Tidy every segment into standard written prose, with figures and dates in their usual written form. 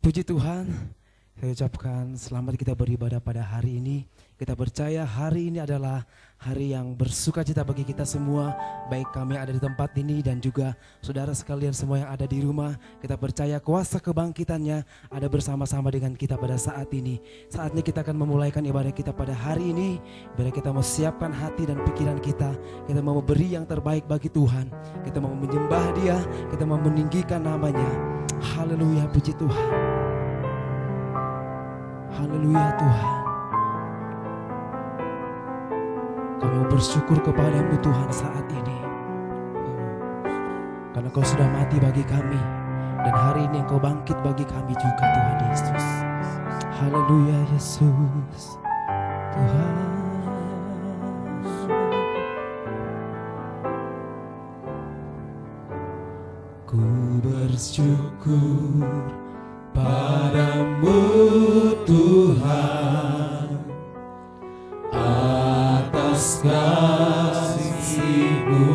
Puji Tuhan, saya ucapkan selamat kita beribadah pada hari ini. Kita percaya hari ini adalah hari yang bersukacita bagi kita semua, baik kami ada di tempat ini dan juga saudara sekalian semua yang ada di rumah. Kita percaya kuasa kebangkitannya ada bersama-sama dengan kita pada saat ini. Saatnya kita akan memulaikan ibadah kita pada hari ini. Bila kita mau siapkan hati dan pikiran kita mau beri yang terbaik bagi Tuhan. Kita mau menyembah Dia, kita mau meninggikan namanya. Haleluya, puji Tuhan. Haleluya Tuhan. Kami mau bersyukur kepadamu Tuhan saat ini. Karena Kau sudah mati bagi kami. Dan hari ini Engkau bangkit bagi kami juga Tuhan Yesus. Haleluya Yesus. Tuhan. Ku bersyukur padamu Tuhan atas kasih-Mu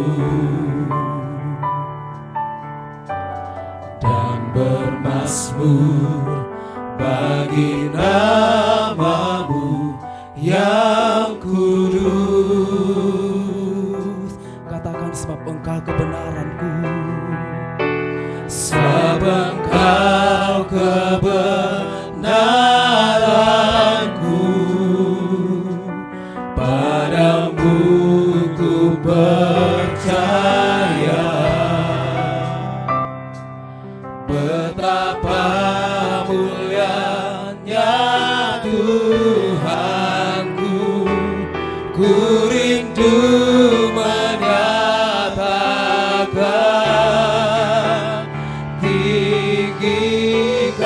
dan bermazmur bagi nama-Mu yang kudus. Katakan sebab Engkau kebenaranku, sebab Engkau kebenaranku, padamu ku percaya. Betapa mulianya Tuhanku, ku rindu menyatakan tinggikan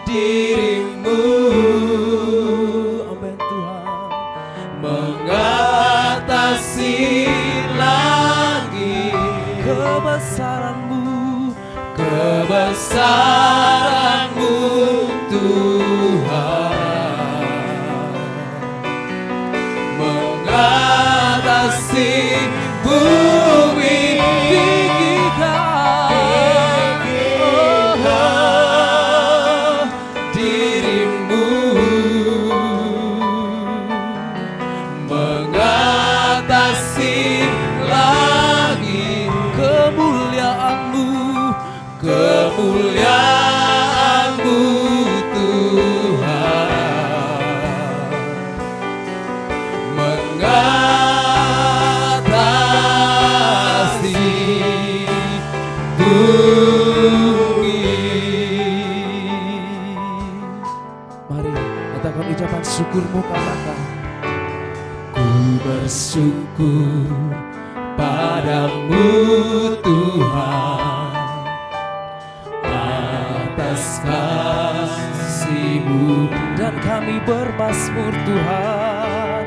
dirimu, amin Tuhan, mengatasi langit. Kebesaran-Mu Tuhan, mengatasi bumi. Tinggikan dirimu, mengatasi langit. Kemuliaan-Mu Tuhan, mengatasi bumi. Mari katakan ucapan syukur-Mu, katakan. Ku bersyukur padamu Tuhan atas kasih-Mu, dan kami bermazmur Tuhan,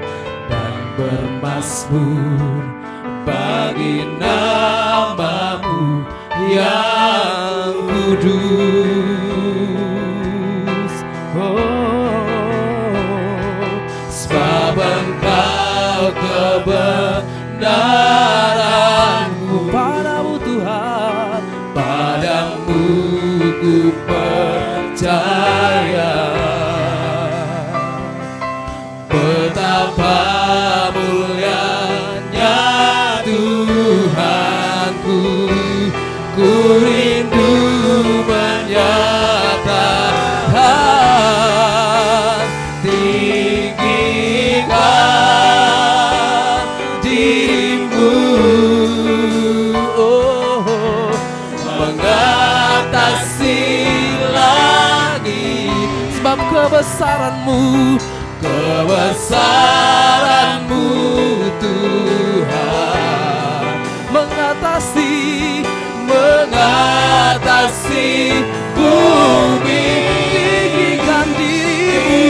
dan bermazmur bagi nama-Mu yang kudus. Sebab Engkau kebenaran-Mu, padamu Tuhan, padamu ku percaya. Betapa mulianya Tuhanku, ku rindu menyatakan tinggikan dirimu, mengatasi langit. Sebab kebesaran-Mu Tuhan, mengatasi mengatasi bumi. Tinggikan dirimu,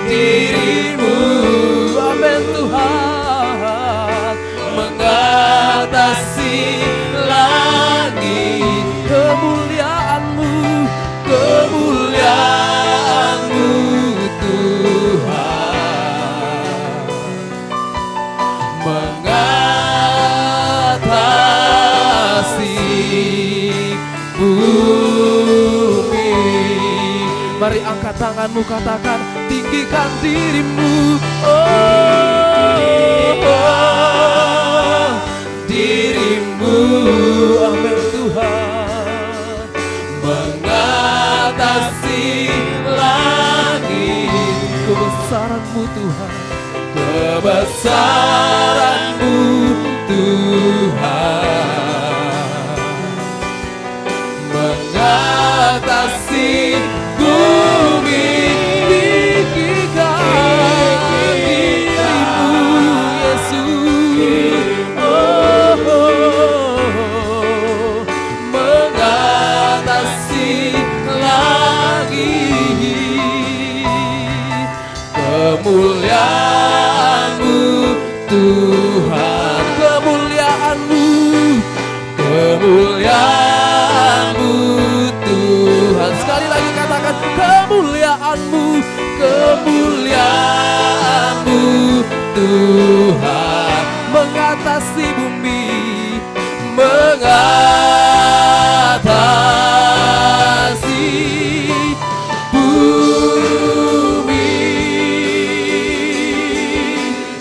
dirimu, amin Tuhan, mengatasi langit. Kemuliaan-Mu, kemuliaan-Mu Tuhan, mengatasi bumi. Mari angkat tanganmu, katakan, tinggikan dirimu, dirimu, amin Tuhan, mengatasi langit. Kebesaran-Mu Tuhan, kebesaran-Mu Tuhan, mengatasi bumi. Tinggikan dirimu Yesus, mengatasi langit. Kemuliaan-Mu Tuhan, kemuliaan-Mu, kemuliaan-Mu Tuhan. Sekali lagi katakan, kemuliaan-Mu, kemuliaan-Mu Tuhan, mengatasi bumi, mengatasi bumi.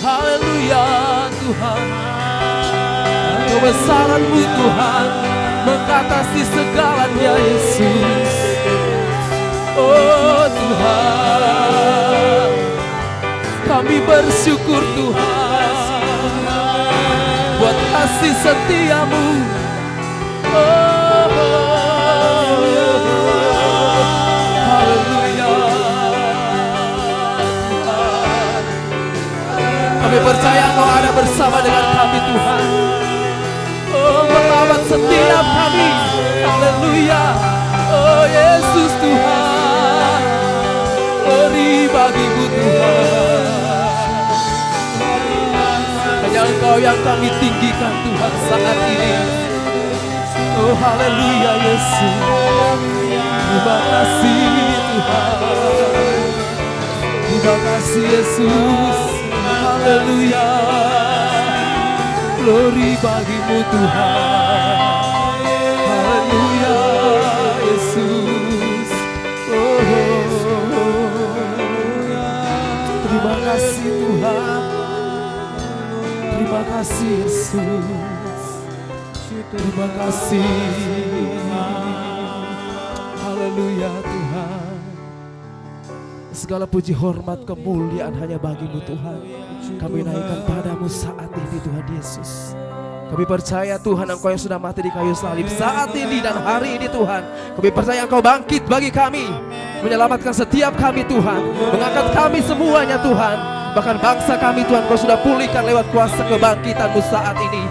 Haleluya Tuhan, kebesaran-Mu Tuhan, mengatasi segalanya Yesus. Oh Tuhan, kami bersyukur Tuhan buat kasih setia-Mu. Haleluya Tuhan, kami percaya Engkau ada bersama dengan kami Tuhan. Oh, merawat setiap kami. Haleluya. Oh Yesus Tuhan, beri bagi-Mu Tuhan. Hanya Engkau yang kami tinggikan Tuhan saat ini. Oh haleluya Yesus, terima kasih Tuhan, terima kasih Yesus. Haleluya, glory bagi-Mu Tuhan. Haleluya Yesus. Terima kasih Tuhan, terima kasih Yesus, terima kasih. Haleluya Tuhan. Segala puji hormat kemuliaan hanya bagi-Mu Tuhan. Kami naikkan padamu saat ini Tuhan Yesus. Kami percaya Tuhan Engkau yang sudah mati di kayu salib saat ini dan hari ini Tuhan. Kami percaya Engkau bangkit bagi kami, menyelamatkan setiap kami Tuhan, mengangkat kami semuanya Tuhan. Bahkan bangsa kami Tuhan Engkau sudah pulihkan lewat kuasa kebangkitan-Mu saat ini.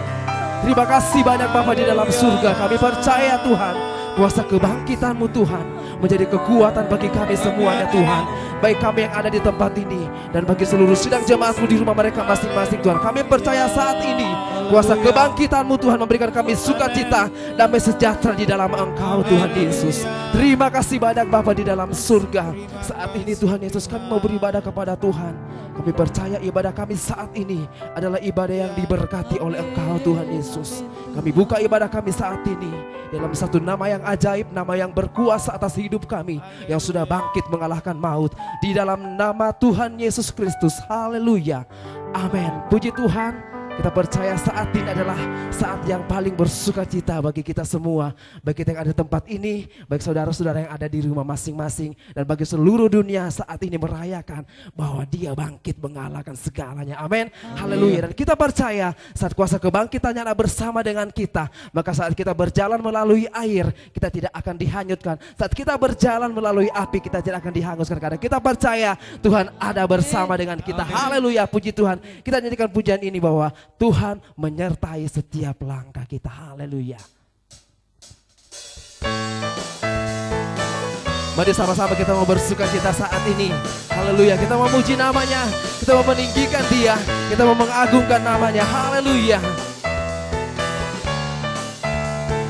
Terima kasih banyak Bapa di dalam surga. Kami percaya Tuhan, kuasa kebangkitan-Mu Tuhan menjadi kekuatan bagi kami semuanya Tuhan. Baik kami yang ada di tempat ini dan bagi seluruh sidang jemaat-Mu di rumah mereka masing-masing Tuhan. Kami percaya saat ini kuasa kebangkitan-Mu Tuhan memberikan kami sukacita, damai sejahtera di dalam Engkau Tuhan Yesus. Terima kasih banyak Bapa di dalam surga. Saat ini Tuhan Yesus kami mau beribadah kepada Tuhan. Kami percaya ibadah kami saat ini adalah ibadah yang diberkati oleh Engkau Tuhan Yesus. Kami buka ibadah kami saat ini dalam satu nama yang ajaib, nama yang berkuasa atas hidup kami, yang sudah bangkit mengalahkan maut. Di dalam nama Tuhan Yesus Kristus. Haleluya. Amin. Puji Tuhan. Kita percaya saat ini adalah saat yang paling bersukacita bagi kita semua. Baik kita yang ada di tempat ini, baik saudara-saudara yang ada di rumah masing-masing, dan bagi seluruh dunia saat ini merayakan bahwa Dia bangkit mengalahkan segalanya. Amin. Haleluya. Dan kita percaya saat kuasa kebangkitannya ada bersama dengan kita, maka saat kita berjalan melalui air, kita tidak akan dihanyutkan. Saat kita berjalan melalui api, kita tidak akan dihanguskan. Karena kita percaya Tuhan ada bersama dengan kita. Haleluya. Puji Tuhan. Kita nyanyikan pujian ini bahwa Tuhan menyertai setiap langkah kita. Haleluya. Mari sama-sama kita mau bersuka cita saat ini. Haleluya. Kita mau memuji namanya, kita mau meninggikan dia, kita mau mengagungkan namanya. Haleluya.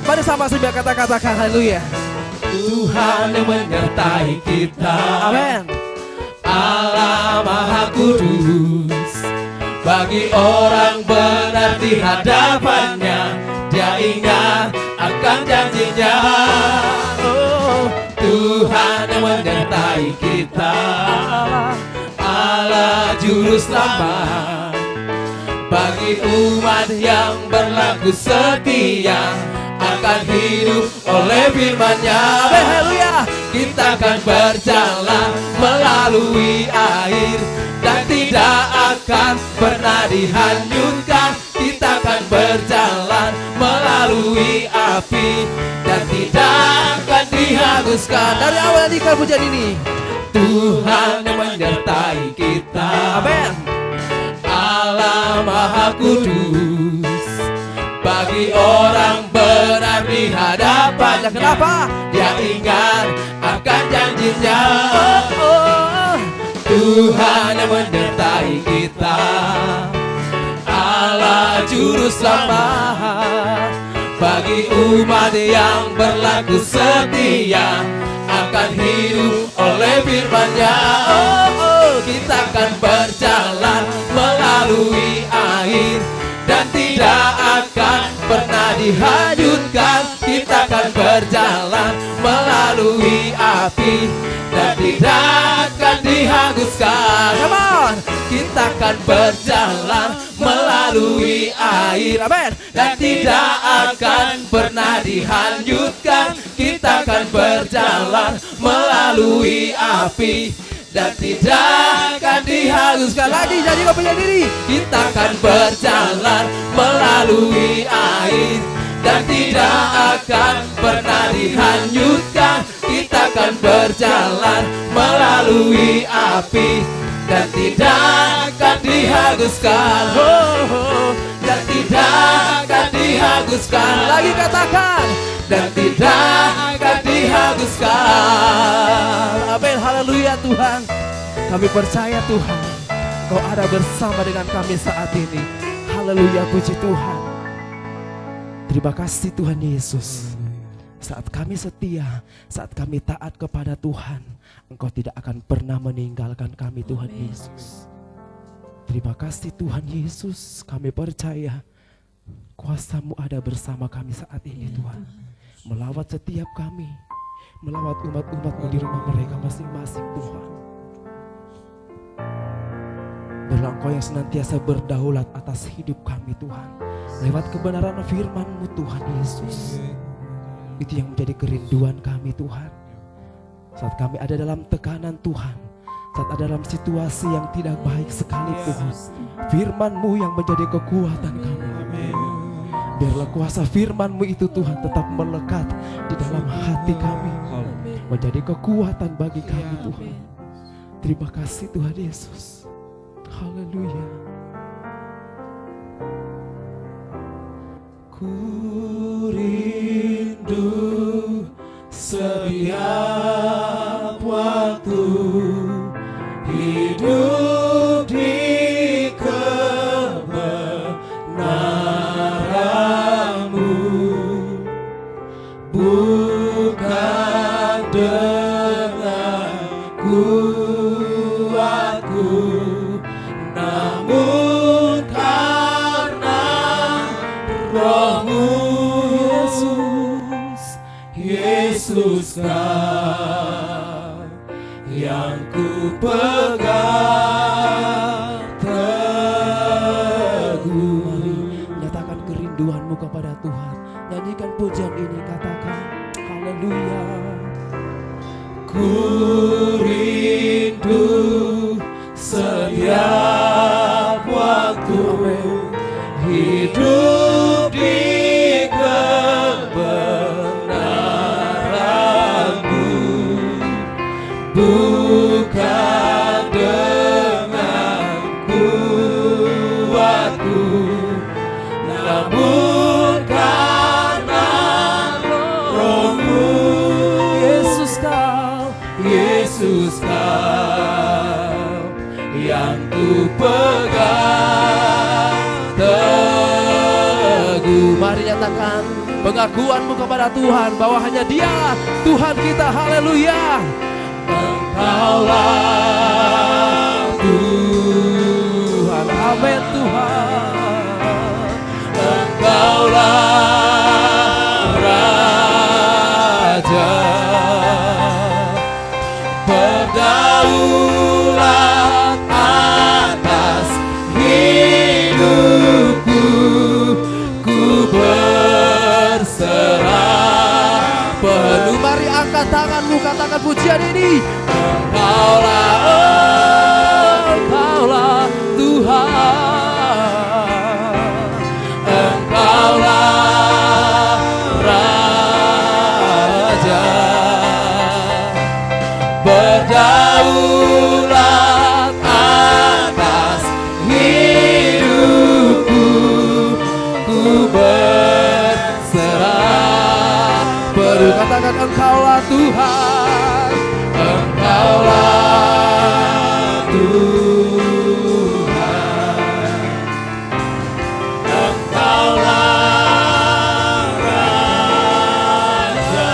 Mari sama-sama katakan haleluya. Tuhan yang menyertai kita. Amin. Allah Maha Kudus, bagi orang benar di hadapannya, Dia ingat akan janjinya. Oh, Tuhan yang menyertai kita, Allah Juru Selamat, bagi umat yang berlaku setia, akan hidup oleh firman-Nya. Haleluya. Kita akan berjalan melalui air dan tidak akan pernah dihanyutkan. Kita akan berjalan melalui api dan tidak akan dihanguskan. Dari awal di pujian ini, Tuhan yang menyertai kita. Amin. Allah Maha Kudus, bagi orang benar di hadapannya. Kenapa? Dia ingat akan janjinya. Tuhan yang menyertai kita, Allah Juru Selamat, bagi umat yang berlaku setia, akan hidup oleh firman-Nya. Kita akan berjalan melalui air dan tidak akan pernah dihanyutkan. Kita akan berjalan melalui api dan tidak akan dihanguskan. Come on. Kita akan berjalan melalui air, amin, dan tidak akan pernah dihanyutkan. Kita akan berjalan melalui api dan tidak akan dihanguskan. Lagi jadi kau punya diri. Kita akan berjalan melalui air dan tidak akan pernah dihanyutkan. Kita akan berjalan melalui api dan tidak akan dihanguskan. Dan tidak akan dihanguskan. Lagi katakan, dan tidak akan dihanguskan. Amin. Haleluya Tuhan. Kami percaya Tuhan, Kau ada bersama dengan kami saat ini. Haleluya, puji Tuhan. Terima kasih Tuhan Yesus. Saat kami setia, saat kami taat kepada Tuhan, Engkau tidak akan pernah meninggalkan kami Tuhan Yesus. Terima kasih Tuhan Yesus. Kami percaya kuasa-Mu ada bersama kami saat ini Tuhan. Melawat setiap kami, melawat umat-umat-Mu di rumah mereka masing-masing Tuhan. Biarlah Engkau yang senantiasa berdaulat atas hidup kami Tuhan. Lewat kebenaran firman-Mu Tuhan Yesus. Itu yang menjadi kerinduan kami Tuhan. Saat kami ada dalam tekanan Tuhan, saat ada dalam situasi yang tidak baik sekalipun, firman-Mu yang menjadi kekuatan kami. Biarlah kuasa firman-Mu itu Tuhan tetap melekat di dalam hati kami, menjadi kekuatan bagi kami Tuhan. Terima kasih Tuhan Yesus. Haleluya. Ku rindu setiap waktu hidup di kebenaran-Mu, bukan dengan kuatku, namun karena Roh-Mu, Yesus Kau yang ku pegang teguh. Nyatakan kerinduan-Mu kepada Tuhan. Nyanyikan pujian ini, katakan haleluya. Ku rindu setiap waktu hidup di kebenaran-Mu, bukan dengan kuatku, Mari nyatakan pengakuanmu kepada Tuhan bahwa hanya Dia Tuhan kita. Haleluya. Engkaulah Tuhan, amin Tuhan. Engkaulah Raja, berdaulat atas hidupku, ku berserah penuh. Mari angkat tanganmu, katakan pujian ini. Engkaulah Tuhan, Engkaulah Raja, berdaulat atas hidupku, ku berserah penuh. Katakan Engkaulah Tuhan, Engkaulah Tuhan, Engkaulah Raja,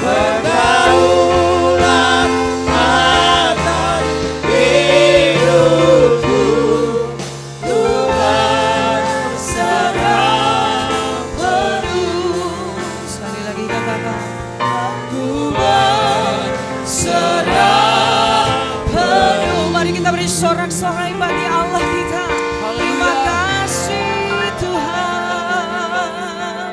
berdaulat atas hidupku, ku berserah penuh. Sekali lagi katakan, Ku berserah penuh. mari kita beri sorak-sorai bagi Allah kita. Terima kasih Tuhan.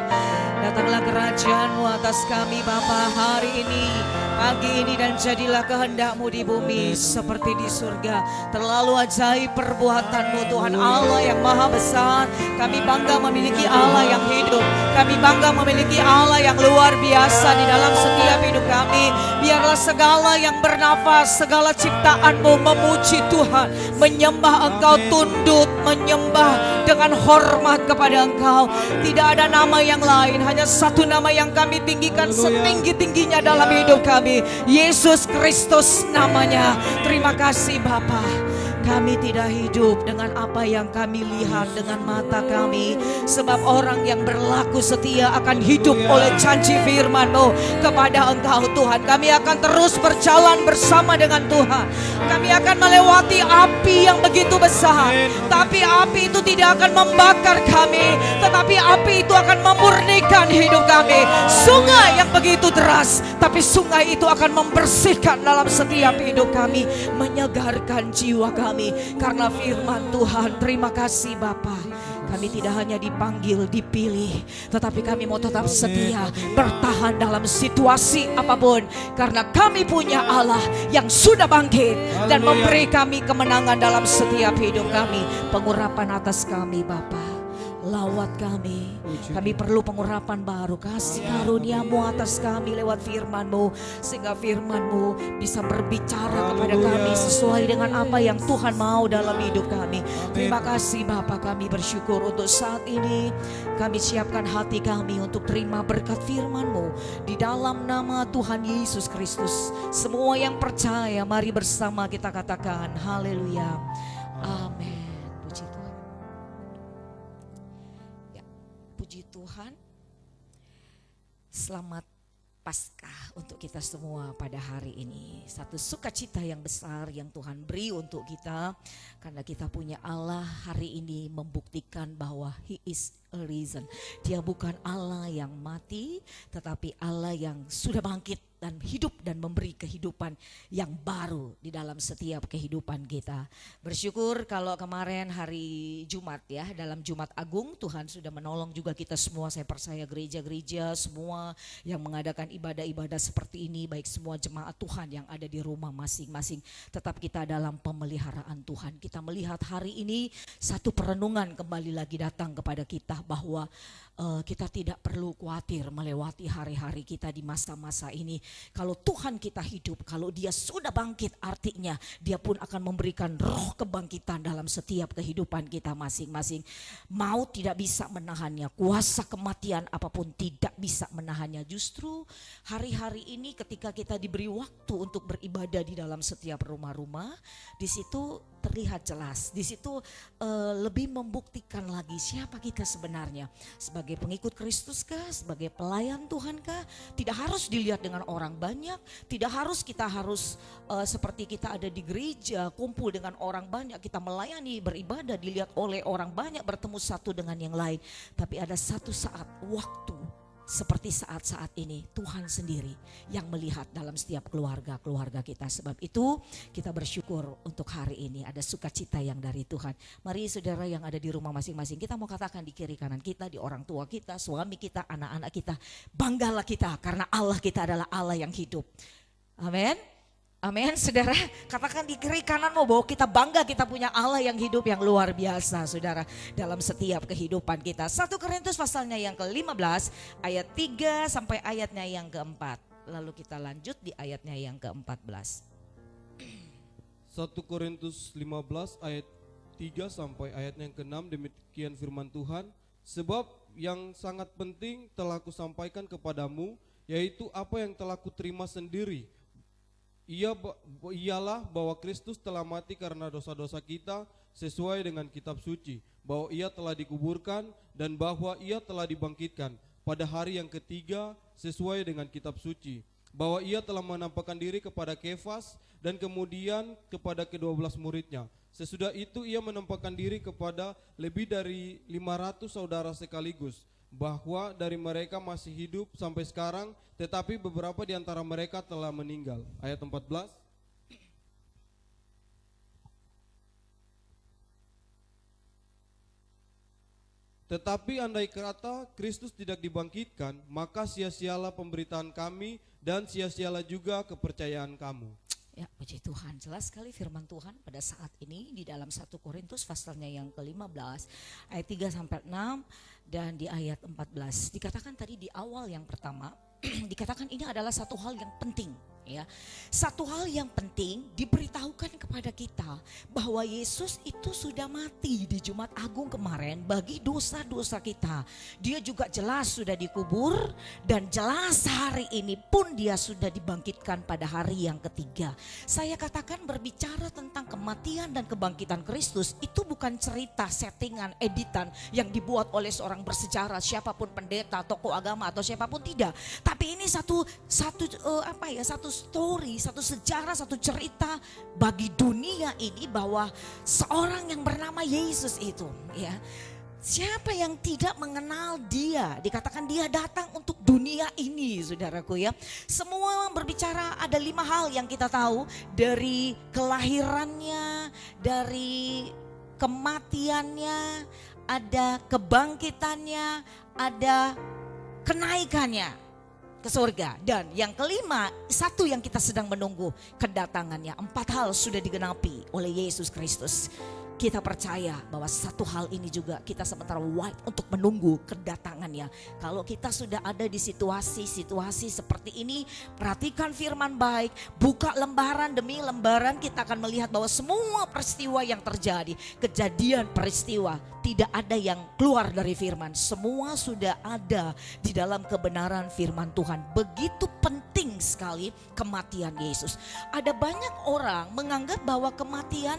Datanglah kerajaan-Mu atas kami Bapa hari ini, pagi ini, dan jadilah kehendak-Mu di bumi seperti di surga. Terlalu ajaib perbuatan-Mu Tuhan Allah yang maha besar. Kami bangga memiliki Allah yang hidup. Kami bangga memiliki Allah yang luar biasa di dalam setiap hidup kami. Biarlah segala yang bernafas, segala ciptaan-Mu memuji Tuhan, menyembah Engkau, tunduk, menyembah dengan hormat kepada Engkau. Tidak ada nama yang lain, hanya satu nama yang kami tinggikan setinggi-tingginya dalam hidup kami, Yesus Kristus namanya. Terima kasih Bapa. Kami tidak hidup dengan apa yang kami lihat dengan mata kami, sebab orang yang berlaku setia akan hidup oleh janji firman-Mu kepada Engkau Tuhan. Kami akan terus berjalan bersama dengan Tuhan. Kami akan melewati api yang begitu besar, tapi api itu tidak akan membakar kami, tetapi api itu akan memurnikan hidup kami. Sungai yang begitu deras, tapi sungai itu akan membersihkan dalam setiap hidup kami, menyegarkan jiwa kami karena firman Tuhan. Terima kasih Bapa. Kami tidak hanya dipanggil, dipilih, tetapi kami mau tetap setia, bertahan dalam situasi apapun, karena kami punya Allah yang sudah bangkit dan memberi kami kemenangan dalam setiap hidup kami. Pengurapan atas kami Bapa, lawat kami. Kami perlu pengurapan baru, kasih karunia-Mu atas kami lewat firman-Mu, sehingga firman-Mu bisa berbicara kepada kami sesuai dengan apa yang Tuhan mau dalam hidup kami. Terima kasih Bapa, kami bersyukur untuk saat ini. Kami siapkan hati kami untuk terima berkat firman-Mu di dalam nama Tuhan Yesus Kristus. Semua yang percaya, mari bersama kita katakan haleluya, amin. Puji Tuhan. Puji Tuhan. Selamat Paskah untuk kita semua pada hari ini. Satu sukacita yang besar yang Tuhan beri untuk kita, karena kita punya Allah hari ini membuktikan bahwa He is a reason. Dia bukan Allah yang mati, tetapi Allah yang sudah bangkit dan hidup dan memberi kehidupan yang baru di dalam setiap kehidupan kita. Bersyukur kalau kemarin hari Jumat ya, dalam Jumat Agung Tuhan sudah menolong juga kita semua. Saya percaya gereja-gereja semua yang mengadakan ibadah-ibadah seperti ini, baik semua jemaat Tuhan yang ada di rumah masing-masing, tetap kita dalam pemeliharaan Tuhan. Kita melihat hari ini satu perenungan kembali lagi datang kepada kita bahwa kita tidak perlu khawatir melewati hari-hari kita di masa-masa ini. Kalau Tuhan kita hidup, kalau Dia sudah bangkit, artinya Dia pun akan memberikan roh kebangkitan dalam setiap kehidupan kita masing-masing. Maut tidak bisa menahannya, kuasa kematian apapun tidak bisa menahannya. Justru hari-hari ini ketika kita diberi waktu untuk beribadah di dalam setiap rumah-rumah, di situ terlihat jelas. Di situ lebih membuktikan lagi siapa kita sebenarnya. Sebagai pengikut Kristus kah? Sebagai pelayan Tuhan kah? Tidak harus dilihat dengan orang banyak. Tidak harus kita seperti kita ada di gereja, kumpul dengan orang banyak. Kita melayani, beribadah, dilihat oleh orang banyak, bertemu satu dengan yang lain. Tapi ada satu saat, waktu, seperti saat-saat ini Tuhan sendiri yang melihat dalam setiap keluarga kita. Sebab itu kita bersyukur untuk hari ini ada sukacita yang dari Tuhan. Mari saudara yang ada di rumah masing-masing, kita mau katakan di kiri kanan kita, di orang tua kita, suami kita, anak-anak kita, banggalah kita karena Allah kita adalah Allah yang hidup. Amin. Amin, saudara, katakan di kiri kananmu bahwa kita bangga kita punya Allah yang hidup yang luar biasa, saudara, dalam setiap kehidupan kita. 1 Korintus pasalnya yang ke-15 ayat 3 sampai ayatnya yang ke-4. Lalu kita lanjut di ayatnya yang ke-14. 1 Korintus 15 ayat 3 sampai ayatnya yang ke-6, demikian firman Tuhan. Sebab yang sangat penting telah kusampaikan kepadamu, yaitu apa yang telah kuterima sendiri. Ialah bahwa Kristus telah mati karena dosa-dosa kita sesuai dengan kitab suci, bahwa ia telah dikuburkan dan bahwa ia telah dibangkitkan pada hari yang ketiga sesuai dengan kitab suci, bahwa ia telah menampakkan diri kepada Kefas dan kemudian kepada ke-12 muridnya. Sesudah itu ia menampakkan diri kepada lebih dari 500 saudara sekaligus, bahwa dari mereka masih hidup sampai sekarang, tetapi beberapa di antara mereka telah meninggal. Ayat 14. Tetapi andai kata Kristus tidak dibangkitkan, maka sia-sialah pemberitaan kami dan sia-sialah juga kepercayaan kamu. Ya, puji Tuhan, jelas sekali firman Tuhan pada saat ini di dalam 1 Korintus pasalnya yang ke-15 ayat 3 sampai 6 dan di ayat 14. Dikatakan tadi di awal yang pertama, dikatakan ini adalah satu hal yang penting, ya. Satu hal yang penting diberitahukan kepada kita bahwa Yesus itu sudah mati di Jumat Agung kemarin bagi dosa-dosa kita. Dia juga jelas sudah dikubur dan jelas hari ini pun dia sudah dibangkitkan pada hari yang ketiga. Saya katakan berbicara tentang kematian dan kebangkitan Kristus itu bukan cerita settingan, editan yang dibuat oleh seorang bersejarah, siapapun pendeta, tokoh agama atau siapapun, tidak. Tapi ini satu story, satu sejarah, satu cerita bagi dunia ini bahwa seorang yang bernama Yesus itu, ya. Siapa yang tidak mengenal dia? Dikatakan dia datang untuk dunia ini, saudaraku, ya. Semua berbicara ada 5 hal yang kita tahu dari kelahirannya, dari kematiannya, ada kebangkitannya, ada kenaikannya ke surga. Dan yang kelima, satu yang kita sedang menunggu, kedatangannya. 4 hal sudah digenapi oleh Yesus Kristus. Kita percaya bahwa satu hal ini juga kita sementara wait untuk menunggu kedatangannya. Kalau kita sudah ada di situasi seperti ini, perhatikan firman baik, buka lembaran demi lembaran, kita akan melihat bahwa semua peristiwa yang terjadi, kejadian peristiwa, tidak ada yang keluar dari firman. Semua sudah ada di dalam kebenaran firman Tuhan. Begitu penting sekali kematian Yesus. Ada banyak orang menganggap bahwa kematian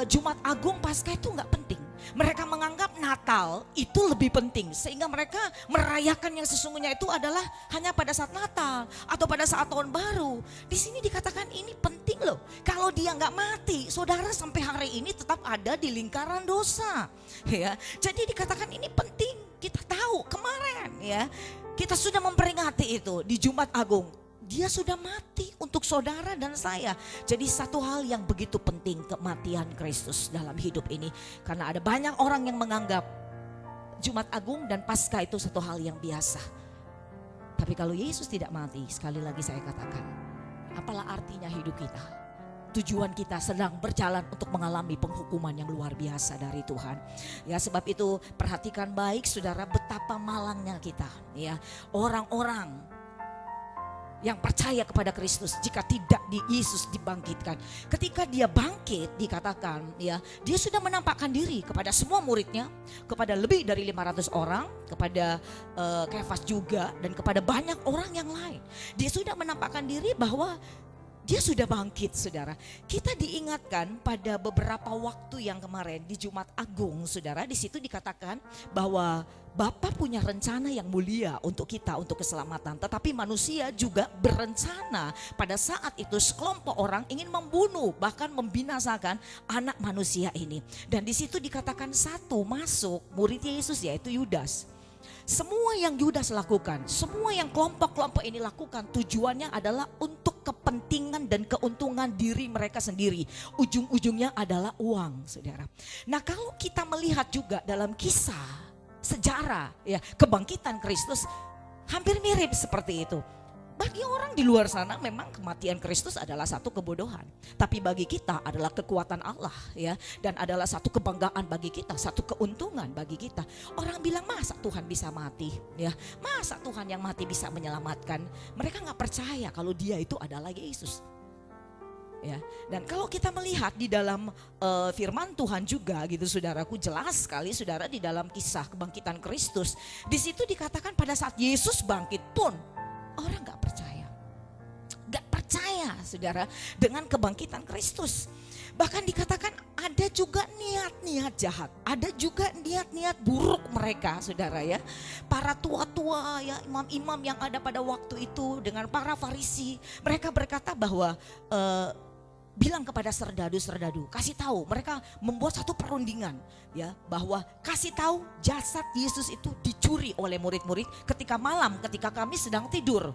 Jumat Agung Paskah itu nggak penting. Mereka menganggap Natal itu lebih penting, sehingga mereka merayakan yang sesungguhnya itu adalah hanya pada saat Natal atau pada saat Tahun Baru. Di sini dikatakan ini penting loh. Kalau dia nggak mati, saudara sampai hari ini tetap ada di lingkaran dosa. Ya, jadi dikatakan ini penting. Kita tahu kemarin, ya, kita sudah memperingati itu di Jumat Agung. Dia sudah mati untuk saudara dan saya. Jadi satu hal yang begitu penting, kematian Kristus dalam hidup ini. Karena ada banyak orang yang menganggap Jumat Agung dan Paskah itu satu hal yang biasa. Tapi kalau Yesus tidak mati, sekali lagi saya katakan, apalah artinya hidup kita? Tujuan kita sedang berjalan untuk mengalami penghukuman yang luar biasa dari Tuhan. Ya, sebab itu perhatikan baik saudara, betapa malangnya kita, ya. Orang-orang yang percaya kepada Kristus jika tidak Yesus dibangkitkan. Ketika dia bangkit, dikatakan, ya, dia sudah menampakkan diri kepada semua muridnya, kepada lebih dari 500 orang, kepada Kefas juga, dan kepada banyak orang yang lain. Dia sudah menampakkan diri bahwa Dia sudah bangkit, saudara. Kita diingatkan pada beberapa waktu yang kemarin di Jumat Agung, saudara. Di situ dikatakan bahwa Bapa punya rencana yang mulia untuk kita, untuk keselamatan. Tetapi manusia juga berencana pada saat itu sekelompok orang ingin membunuh, bahkan membinasakan anak manusia ini. Dan di situ dikatakan satu masuk murid Yesus, yaitu Yudas. Semua yang Yudas lakukan, semua yang kelompok-kelompok ini lakukan, tujuannya adalah untuk kepentingan dan keuntungan diri mereka sendiri. Ujung-ujungnya adalah uang, saudara. Nah, kalau kita melihat juga dalam kisah sejarah ya kebangkitan Kristus, hampir mirip seperti itu. Bagi orang di luar sana memang kematian Kristus adalah satu kebodohan. Tapi bagi kita adalah kekuatan Allah ya. Dan adalah satu kebanggaan bagi kita, satu keuntungan bagi kita. Orang bilang masa Tuhan bisa mati ya. Masa Tuhan yang mati bisa menyelamatkan. Mereka gak percaya kalau dia itu adalah Yesus. Ya, dan kalau kita melihat di dalam firman Tuhan juga gitu saudaraku, jelas sekali saudara di dalam kisah kebangkitan Kristus. Di situ dikatakan pada saat Yesus bangkit pun orang gak percaya saudara dengan kebangkitan Kristus. Bahkan dikatakan ada juga niat-niat jahat, ada juga niat-niat buruk mereka saudara ya. Para tua-tua ya, imam-imam yang ada pada waktu itu dengan para Farisi, mereka berkata bahwa bilang kepada serdadu-serdadu, kasih tahu, mereka membuat satu perundingan ya, bahwa kasih tahu jasad Yesus itu dicuri oleh murid-murid ketika malam, ketika kami sedang tidur.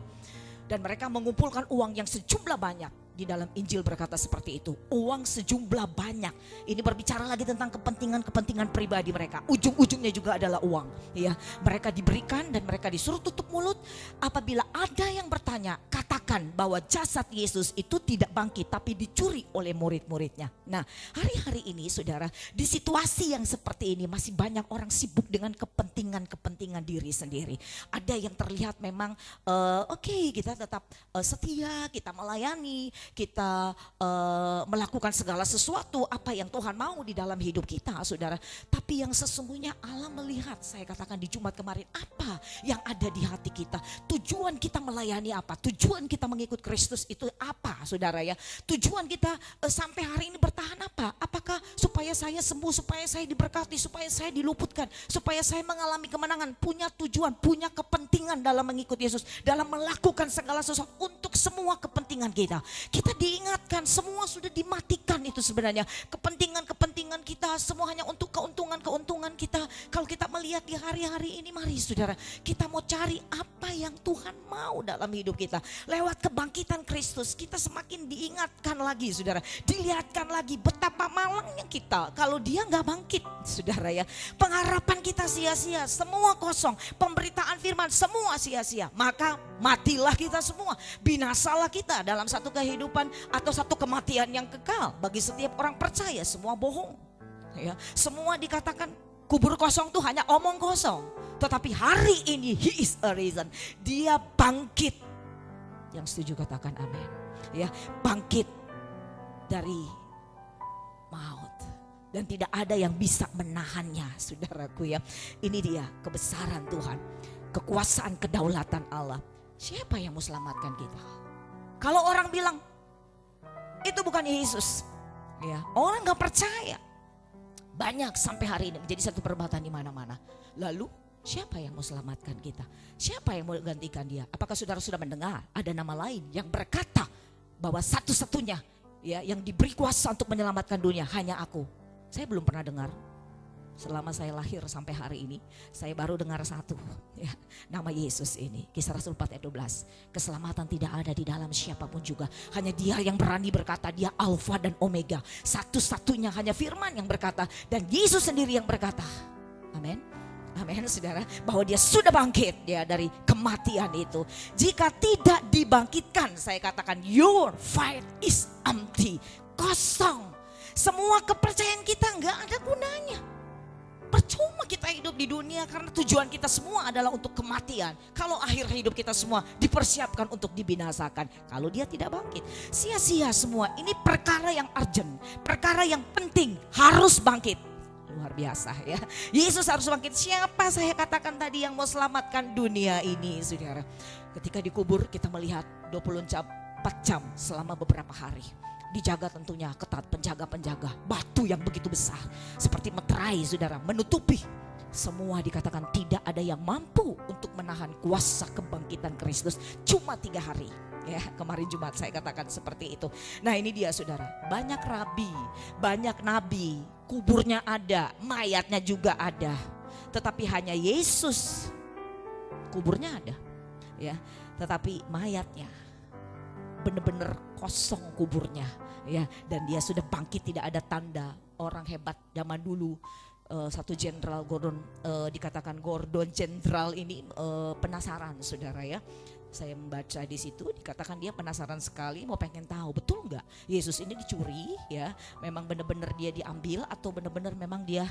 Dan mereka mengumpulkan uang yang sejumlah banyak. Di dalam Injil berkata seperti itu, uang sejumlah banyak. Ini berbicara lagi tentang kepentingan-kepentingan pribadi mereka. Ujung-ujungnya juga adalah uang ya. Mereka diberikan dan mereka disuruh tutup mulut. Apabila ada yang bertanya, katakan bahwa jasad Yesus itu tidak bangkit tapi dicuri oleh murid-muridnya. Nah, hari-hari ini saudara, di situasi yang seperti ini masih banyak orang sibuk dengan kepentingan-kepentingan diri sendiri. Ada yang terlihat memang oke, kita tetap setia, kita melayani, kita melakukan segala sesuatu apa yang Tuhan mau di dalam hidup kita saudara. Tapi yang sesungguhnya Allah melihat, saya katakan di Jumat kemarin, apa yang ada di hati kita. Tujuan kita melayani apa, tujuan kita mengikut Kristus itu apa saudara ya. Tujuan kita sampai hari ini bertahan apa. Apakah supaya saya sembuh, supaya saya diberkati, supaya saya diluputkan, supaya saya mengalami kemenangan. Punya tujuan, punya kepentingan dalam mengikut Yesus, dalam melakukan segala sesuatu untuk semua kepentingan kita. Kita diingatkan semua sudah dimatikan itu sebenarnya. Kepentingan-kepentingan kita semua hanya untuk keuntungan-keuntungan kita. Kalau kita melihat di hari-hari ini, mari saudara, kita mau cari apa yang Tuhan mau dalam hidup kita. Lewat kebangkitan Kristus kita semakin diingatkan lagi saudara. Dilihatkan lagi betapa malangnya kita kalau dia gak bangkit saudara ya. Pengharapan kita sia-sia, semua kosong. Pemberitaan firman semua sia-sia. Maka matilah kita semua, binasalah kita dalam satu kehidupan atau satu kematian yang kekal. Bagi setiap orang percaya semua bohong ya. Semua dikatakan kubur kosong tuh hanya omong kosong. Tetapi hari ini he is a reason. Dia bangkit. Yang setuju katakan amin ya. Bangkit dari maut dan tidak ada yang bisa menahannya saudaraku ya. Ini dia kebesaran Tuhan, kekuasaan kedaulatan Allah. Siapa yang mau selamatkan kita? Kalau orang bilang itu bukan Yesus ya, orang gak percaya. Banyak sampai hari ini menjadi satu perdebatan di mana-mana. Lalu siapa yang mau selamatkan kita? Siapa yang mau gantikan dia? Apakah saudara sudah mendengar ada nama lain yang berkata bahwa satu-satunya ya yang diberi kuasa untuk menyelamatkan dunia hanya aku? Saya belum pernah dengar. Selama saya lahir sampai hari ini, saya baru dengar satu ya, nama Yesus ini. Kisah Rasul 4 ayat 12. Keselamatan tidak ada di dalam siapapun juga. Hanya dia yang berani berkata, dia Alfa dan Omega. Satu-satunya hanya firman yang berkata, dan Yesus sendiri yang berkata. Amin. Amin saudara, bahwa dia sudah bangkit ya dari kematian itu. Jika tidak dibangkitkan, saya katakan your fight is empty. Kosong. Semua kepercayaan kita nggak ada gunanya. Percuma kita hidup di dunia karena tujuan kita semua adalah untuk kematian. Kalau akhir hidup kita semua dipersiapkan untuk dibinasakan. Kalau dia tidak bangkit, sia-sia semua. Ini perkara yang urgent, perkara yang penting, harus bangkit. Luar biasa ya. Yesus harus bangkit. Siapa saya katakan tadi yang mau selamatkan dunia ini saudara. Ketika dikubur kita melihat 24 24 jam selama beberapa hari. Dijaga tentunya ketat, penjaga-penjaga, batu yang begitu besar seperti meterai saudara, menutupi. Semua dikatakan tidak ada yang mampu untuk menahan kuasa kebangkitan Kristus. Cuma 3 hari. Ya, kemarin Jumat saya katakan seperti itu. Nah ini dia saudara, banyak rabi, banyak nabi, kuburnya ada, mayatnya juga ada. Tetapi hanya Yesus, kuburnya ada. Ya, tetapi mayatnya benar-benar kosong kuburnya. Ya, dan dia sudah bangkit, tidak ada tanda. Orang hebat zaman dulu, satu jenderal Gordon, dikatakan Gordon jenderal ini penasaran saudara ya. Saya membaca di situ dikatakan dia penasaran sekali, mau pengen tahu betul nggak Yesus ini dicuri ya, memang benar-benar dia diambil atau benar-benar memang dia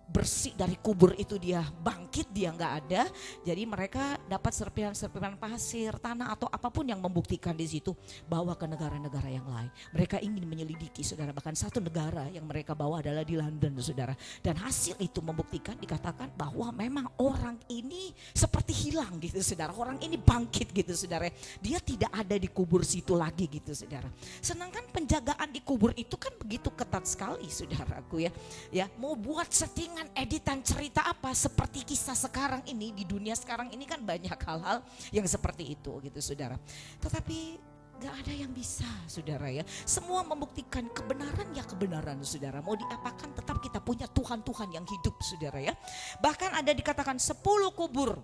bersih dari kubur itu, dia bangkit, dia nggak ada. Jadi mereka dapat serpihan-serpihan pasir, tanah atau apapun yang membuktikan di situ, bawa ke negara-negara yang lain. Mereka ingin menyelidiki saudara, bahkan satu negara yang mereka bawa adalah di London saudara. Dan hasil itu membuktikan, dikatakan bahwa memang orang ini seperti hilang gitu saudara, orang ini bangkit gitu saudara. Dia tidak ada di kubur situ lagi gitu saudara. Sedangkan penjagaan di kubur itu kan begitu ketat sekali saudaraku ya. Ya, mau buat settingan editan cerita apa seperti kisah sekarang ini, di dunia sekarang ini kan banyak hal-hal yang seperti itu gitu saudara. Tetapi gak ada yang bisa saudara ya. Semua membuktikan kebenaran ya kebenaran saudara. Mau diapakan tetap kita punya Tuhan-Tuhan yang hidup saudara ya. Bahkan ada dikatakan 10 kubur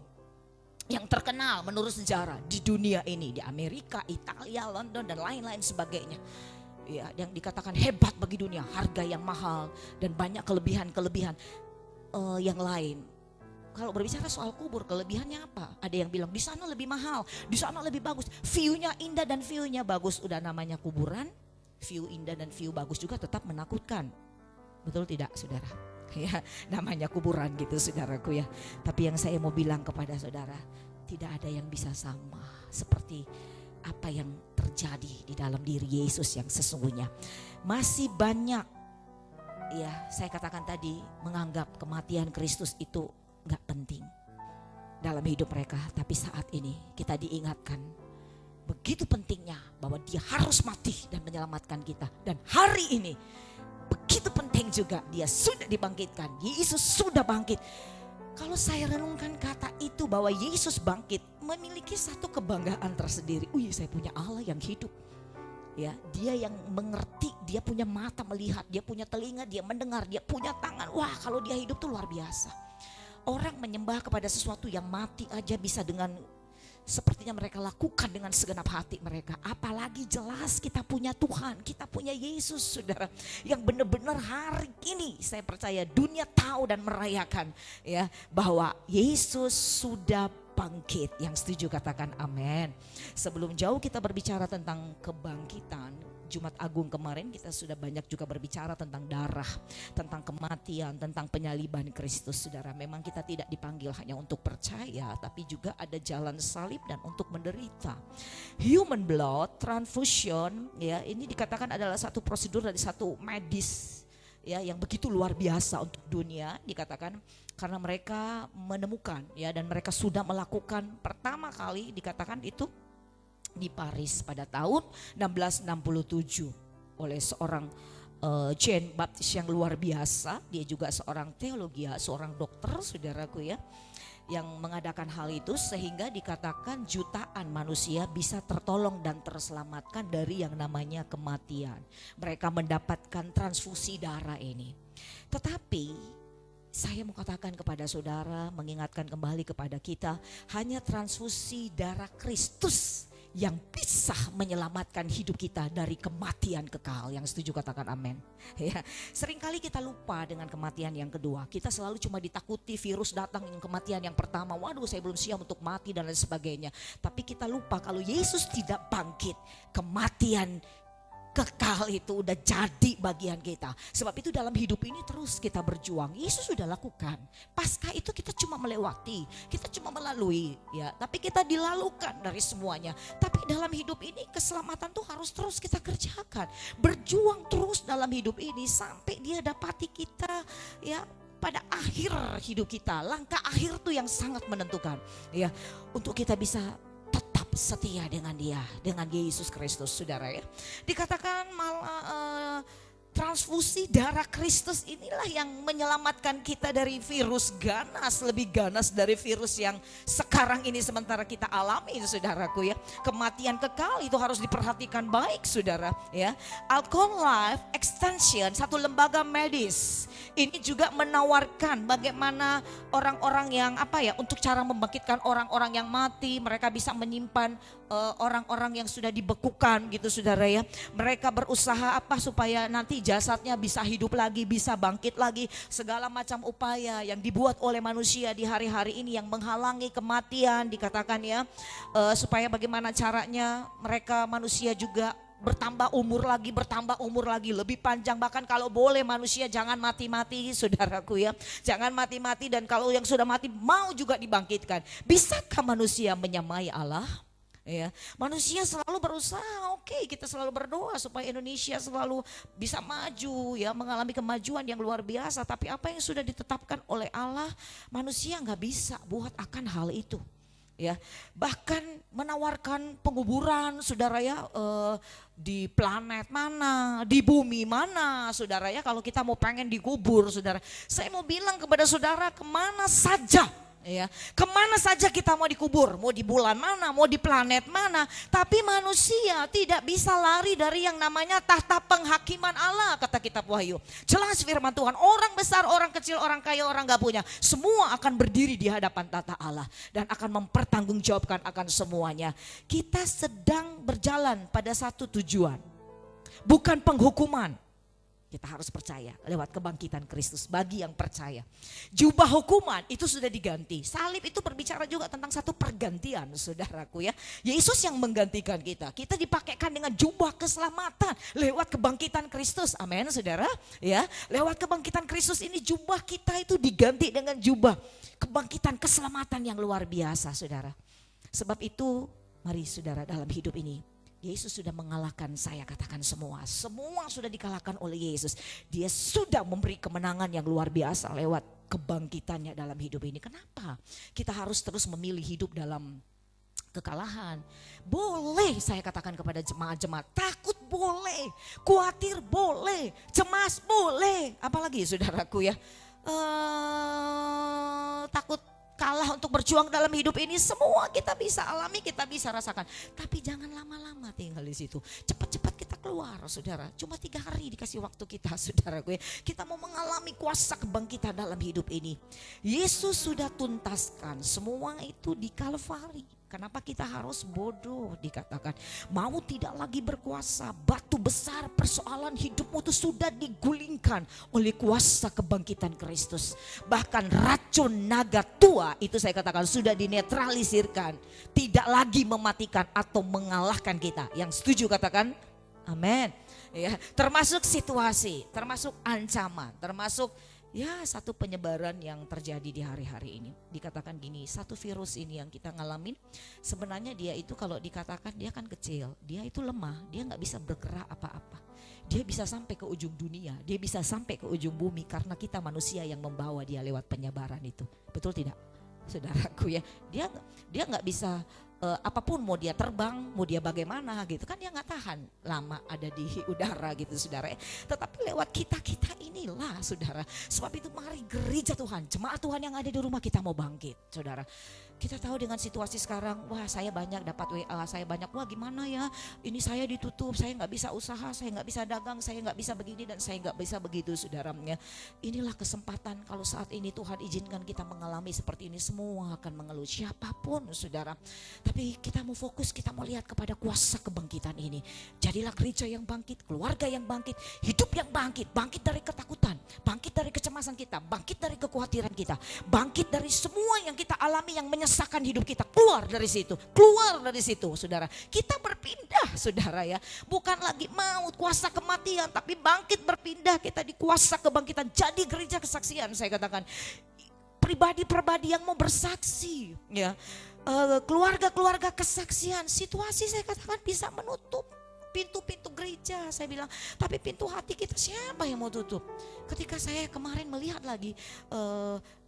yang terkenal menurut sejarah di dunia ini, di Amerika, Italia, London dan lain-lain sebagainya. Ya, yang dikatakan hebat bagi dunia, harga yang mahal dan banyak kelebihan-kelebihan yang lain. Kalau berbicara soal kubur, kelebihannya apa? Ada yang bilang di sana lebih mahal, di sana lebih bagus, view-nya indah dan view-nya bagus. Udah namanya kuburan, view indah dan view bagus juga tetap menakutkan. Betul tidak saudara? Ya, namanya kuburan gitu saudaraku ya. Tapi yang saya mau bilang kepada saudara, tidak ada yang bisa sama seperti apa yang terjadi di dalam diri Yesus yang sesungguhnya. Masih banyak ya, saya katakan tadi, menganggap kematian Kristus itu gak penting dalam hidup mereka. Tapi saat ini kita diingatkan begitu pentingnya bahwa dia harus mati dan menyelamatkan kita. Dan hari ini begitu penting juga dia sudah dibangkitkan. Yesus sudah bangkit. Kalau saya renungkan kata itu bahwa Yesus bangkit, memiliki satu kebanggaan tersendiri. Saya punya Allah yang hidup. Ya, dia yang mengerti, dia punya mata melihat, dia punya telinga, dia mendengar, dia punya tangan. Wah, kalau dia hidup tuh luar biasa. Orang menyembah kepada sesuatu yang mati aja bisa dengan sepertinya mereka lakukan dengan segenap hati mereka. Apalagi jelas kita punya Tuhan, kita punya Yesus saudara, yang benar-benar hari ini saya percaya dunia tahu dan merayakan ya bahwa Yesus sudah bangkit. Yang setuju katakan amin. Sebelum jauh kita berbicara tentang kebangkitan, Jumat Agung kemarin kita sudah banyak juga berbicara tentang darah, tentang kematian, tentang penyaliban Kristus saudara. Memang kita tidak dipanggil hanya untuk percaya, tapi juga ada jalan salib dan untuk menderita. Human blood transfusion ya, ini dikatakan adalah satu prosedur dari satu medis ya yang begitu luar biasa untuk dunia, dikatakan karena mereka menemukan ya, dan mereka sudah melakukan pertama kali dikatakan itu di Paris pada tahun 1667 oleh seorang Jean Baptiste yang luar biasa. Dia juga seorang teologi, seorang dokter saudaraku ya, yang mengadakan hal itu sehingga dikatakan jutaan manusia bisa tertolong dan terselamatkan dari yang namanya kematian. Mereka mendapatkan transfusi darah ini. Tetapi saya mau katakan kepada saudara, mengingatkan kembali kepada kita, hanya transfusi darah Kristus yang bisa menyelamatkan hidup kita dari kematian kekal. Yang setuju katakan amin. Ya, seringkali kita lupa dengan kematian yang kedua. Kita selalu cuma ditakuti virus datang yang kematian yang pertama. Waduh, saya belum siap untuk mati dan lain sebagainya. Tapi kita lupa kalau Yesus tidak bangkit, kematian kekal itu udah jadi bagian kita. Sebab itu dalam hidup ini terus kita berjuang. Yesus sudah lakukan. Pasca itu kita cuma melewati, kita cuma melalui ya, tapi kita dilalukan dari semuanya. Tapi dalam hidup ini keselamatan tuh harus terus kita kerjakan. Berjuang terus dalam hidup ini sampai dia dapati kita ya pada akhir hidup kita. Langkah akhir tuh yang sangat menentukan ya, untuk kita bisa tetap setia dengan dia, dengan Yesus Kristus, saudara ya. Dikatakan malah transfusi darah Kristus inilah yang menyelamatkan kita dari virus ganas, lebih ganas dari virus yang sekarang ini sementara kita alami, saudaraku ya. Kematian kekal itu harus diperhatikan baik, saudara ya. Alcon Life Extension, satu lembaga medis, ini juga menawarkan bagaimana orang-orang yang untuk cara membangkitkan orang-orang yang mati. Mereka bisa menyimpan orang-orang yang sudah dibekukan gitu, saudara ya. Mereka berusaha supaya nanti jasadnya bisa hidup lagi, bisa bangkit lagi. Segala macam upaya yang dibuat oleh manusia di hari-hari ini yang menghalangi kematian, dikatakan ya, supaya bagaimana caranya mereka manusia juga bertambah umur lagi, lebih panjang. Bahkan kalau boleh manusia jangan mati-mati, saudaraku ya. Jangan mati-mati, dan kalau yang sudah mati mau juga dibangkitkan. Bisakah manusia menyamai Allah? Ya, manusia selalu berusaha, kita selalu berdoa supaya Indonesia selalu bisa maju ya, mengalami kemajuan yang luar biasa. Tapi apa yang sudah ditetapkan oleh Allah, manusia nggak bisa buat akan hal itu. Ya, bahkan menawarkan penguburan, saudara ya, di planet mana, di bumi mana, saudara ya. Kalau kita mau pengen dikubur, saudara, saya mau bilang kepada saudara, kemana saja. Ya, kemana saja kita mau dikubur, mau di bulan mana, mau di planet mana, tapi manusia tidak bisa lari dari yang namanya tahta penghakiman Allah, kata kitab Wahyu. Jelas firman Tuhan, orang besar, orang kecil, orang kaya, orang gak punya, semua akan berdiri di hadapan tahta Allah dan akan mempertanggungjawabkan akan semuanya. Kita sedang berjalan pada satu tujuan, bukan penghukuman. Kita harus percaya lewat kebangkitan Kristus bagi yang percaya. Jubah hukuman itu sudah diganti. Salib itu berbicara juga tentang satu pergantian, saudaraku ya. Yesus yang menggantikan kita. Kita dipakaikan dengan jubah keselamatan lewat kebangkitan Kristus. Amin, saudara. Ya, lewat kebangkitan Kristus ini jubah kita itu diganti dengan jubah kebangkitan keselamatan yang luar biasa, saudara. Sebab itu, mari saudara, dalam hidup ini Yesus sudah mengalahkan, saya katakan semua sudah dikalahkan oleh Yesus. Dia sudah memberi kemenangan yang luar biasa lewat kebangkitannya dalam hidup ini. Kenapa kita harus terus memilih hidup dalam kekalahan? Boleh saya katakan kepada jemaat-jemaat, takut boleh, khawatir boleh, cemas boleh, apalagi saudaraku ya, takut kalah untuk berjuang dalam hidup ini, semua kita bisa alami, kita bisa rasakan. Tapi jangan lama-lama tinggal di situ. Cepat-cepat kita keluar, saudara. Cuma 3 hari dikasih waktu kita, saudara gue. Kita mau mengalami kuasa kebangkitan dalam hidup ini. Yesus sudah tuntaskan semua itu di Kalvari. Kenapa kita harus bodoh, dikatakan. Mau tidak lagi berkuasa, batu besar persoalan hidupmu itu sudah digulingkan oleh kuasa kebangkitan Kristus. Bahkan racun naga tua itu saya katakan sudah dinetralisirkan. Tidak lagi mematikan atau mengalahkan kita. Yang setuju katakan amin. Ya, termasuk situasi, termasuk ancaman, termasuk ya satu penyebaran yang terjadi di hari-hari ini. Dikatakan gini, satu virus ini yang kita ngalamin, sebenarnya dia itu kalau dikatakan dia kan kecil, dia itu lemah, dia gak bisa bergerak apa-apa. Dia bisa sampai ke ujung dunia, dia bisa sampai ke ujung bumi karena kita manusia yang membawa dia lewat penyebaran itu. Betul tidak? Saudaraku ya, dia gak bisa apapun, mau dia terbang, mau dia bagaimana gitu kan, dia nggak tahan lama ada di udara gitu, saudara. Tetapi lewat kita inilah, saudara. Sebab itu mari gereja Tuhan, jemaat Tuhan yang ada di rumah kita mau bangkit, saudara. Kita tahu dengan situasi sekarang, wah saya banyak dapat WA, saya banyak, wah gimana ya, ini saya ditutup, saya nggak bisa usaha, saya nggak bisa dagang, saya nggak bisa begini dan saya nggak bisa begitu, saudara. Inilah kesempatan kalau saat ini Tuhan izinkan kita mengalami seperti ini, semua akan mengeluh, siapapun, saudara. Tapi kita mau fokus, kita mau lihat kepada kuasa kebangkitan ini. Jadilah gereja yang bangkit, keluarga yang bangkit, hidup yang bangkit, bangkit dari ketakutan, bangkit dari kecemasan kita, bangkit dari kekhawatiran kita, bangkit dari semua yang kita alami yang menyesakkan hidup kita. Keluar dari situ, saudara. Kita berpindah, saudara ya. Bukan lagi maut, kuasa kematian, tapi bangkit berpindah, kita di kuasa kebangkitan. Jadi gereja kesaksian, saya katakan. Pribadi-pribadi yang mau bersaksi, ya. Keluarga-keluarga kesaksian. Situasi saya katakan bisa menutup pintu-pintu gereja, saya bilang, tapi pintu hati kita siapa yang mau tutup? Ketika saya kemarin melihat lagi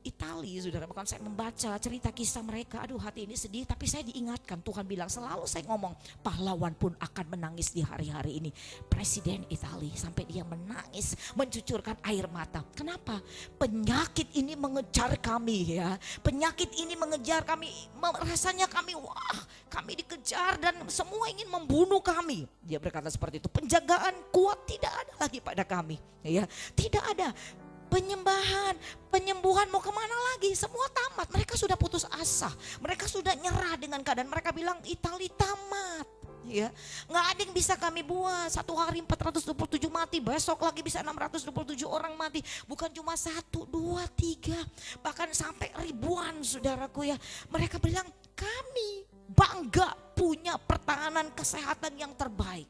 Itali, saudara. Bahkan saya membaca cerita kisah mereka, aduh hati ini sedih, tapi saya diingatkan, Tuhan bilang selalu saya ngomong, pahlawan pun akan menangis di hari-hari ini. Presiden Itali sampai dia menangis, mencucurkan air mata. Kenapa? Penyakit ini mengejar kami ya. Penyakit ini mengejar kami, rasanya kami, wah kami dikejar dan semua ingin membunuh kami. Dia berkata seperti itu, penjagaan kuat tidak ada lagi pada kami. Ya, tidak ada. Penyembuhan mau kemana lagi? Semua tamat, mereka sudah putus asa, mereka sudah nyerah dengan keadaan. Mereka bilang Itali tamat, ya nggak ada yang bisa kami buat. Satu hari 427 mati, besok lagi bisa 627 orang mati. Bukan cuma 1, 2, 3, bahkan sampai ribuan, saudaraku ya. Mereka bilang kami bangga punya pertahanan kesehatan yang terbaik,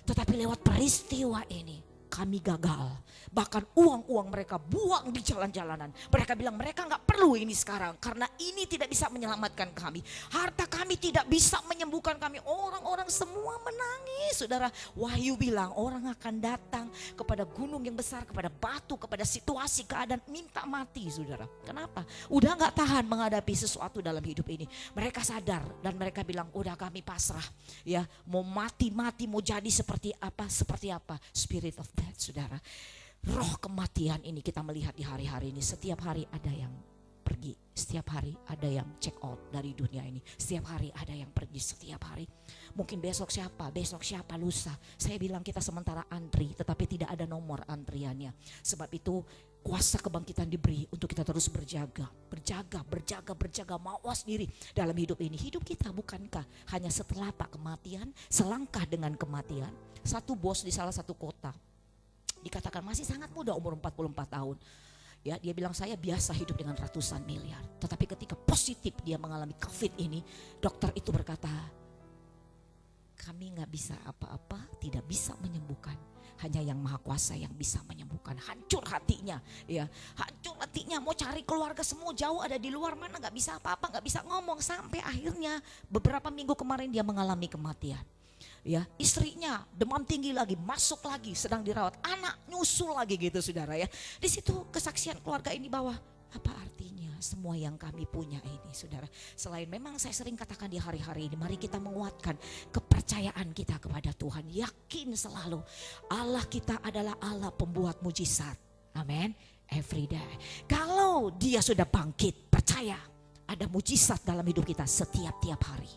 tetapi lewat peristiwa ini kami gagal. Bahkan uang-uang mereka buang di jalan-jalanan. Mereka bilang mereka gak perlu ini sekarang, karena ini tidak bisa menyelamatkan kami. Harta kami tidak bisa menyembuhkan kami. Orang-orang semua menangis, saudara. Wahyu bilang orang akan datang kepada gunung yang besar, kepada batu, kepada situasi keadaan minta mati, saudara. Kenapa? Udah gak tahan menghadapi sesuatu dalam hidup ini. Mereka sadar dan mereka bilang udah kami pasrah. Ya, mau mati-mati, mau jadi seperti apa. Spirit of death, saudara. Roh kematian ini kita melihat di hari-hari ini. Setiap hari ada yang pergi, setiap hari ada yang check out dari dunia ini, setiap hari ada yang pergi, setiap hari. Mungkin besok siapa, lusa. Saya bilang kita sementara antri, tetapi tidak ada nomor antriannya. Sebab itu kuasa kebangkitan diberi untuk kita terus berjaga, mawas diri dalam hidup ini. Hidup kita bukankah hanya setelapak kematian, selangkah dengan kematian. Satu bos di salah satu kota, dikatakan masih sangat muda, umur 44 tahun. Ya, dia bilang saya biasa hidup dengan ratusan miliar. Tetapi ketika positif dia mengalami COVID ini, dokter itu berkata, kami gak bisa apa-apa, tidak bisa menyembuhkan. Hanya yang maha kuasa yang bisa menyembuhkan. Hancur hatinya, ya, hancur hatinya. Mau cari keluarga semua jauh, ada di luar mana, gak bisa apa-apa, gak bisa ngomong. Sampai akhirnya beberapa minggu kemarin dia mengalami kematian. Ya, istrinya demam tinggi lagi, masuk lagi, sedang dirawat, anak nyusul lagi gitu, saudara ya. Di situ kesaksian keluarga ini bahwa apa artinya semua yang kami punya ini, saudara. Selain memang saya sering katakan di hari-hari ini, mari kita menguatkan kepercayaan kita kepada Tuhan. Yakin selalu Allah kita adalah Allah pembuat mujizat. Amin. Every day. Kalau dia sudah bangkit, percaya ada mujizat dalam hidup kita setiap hari.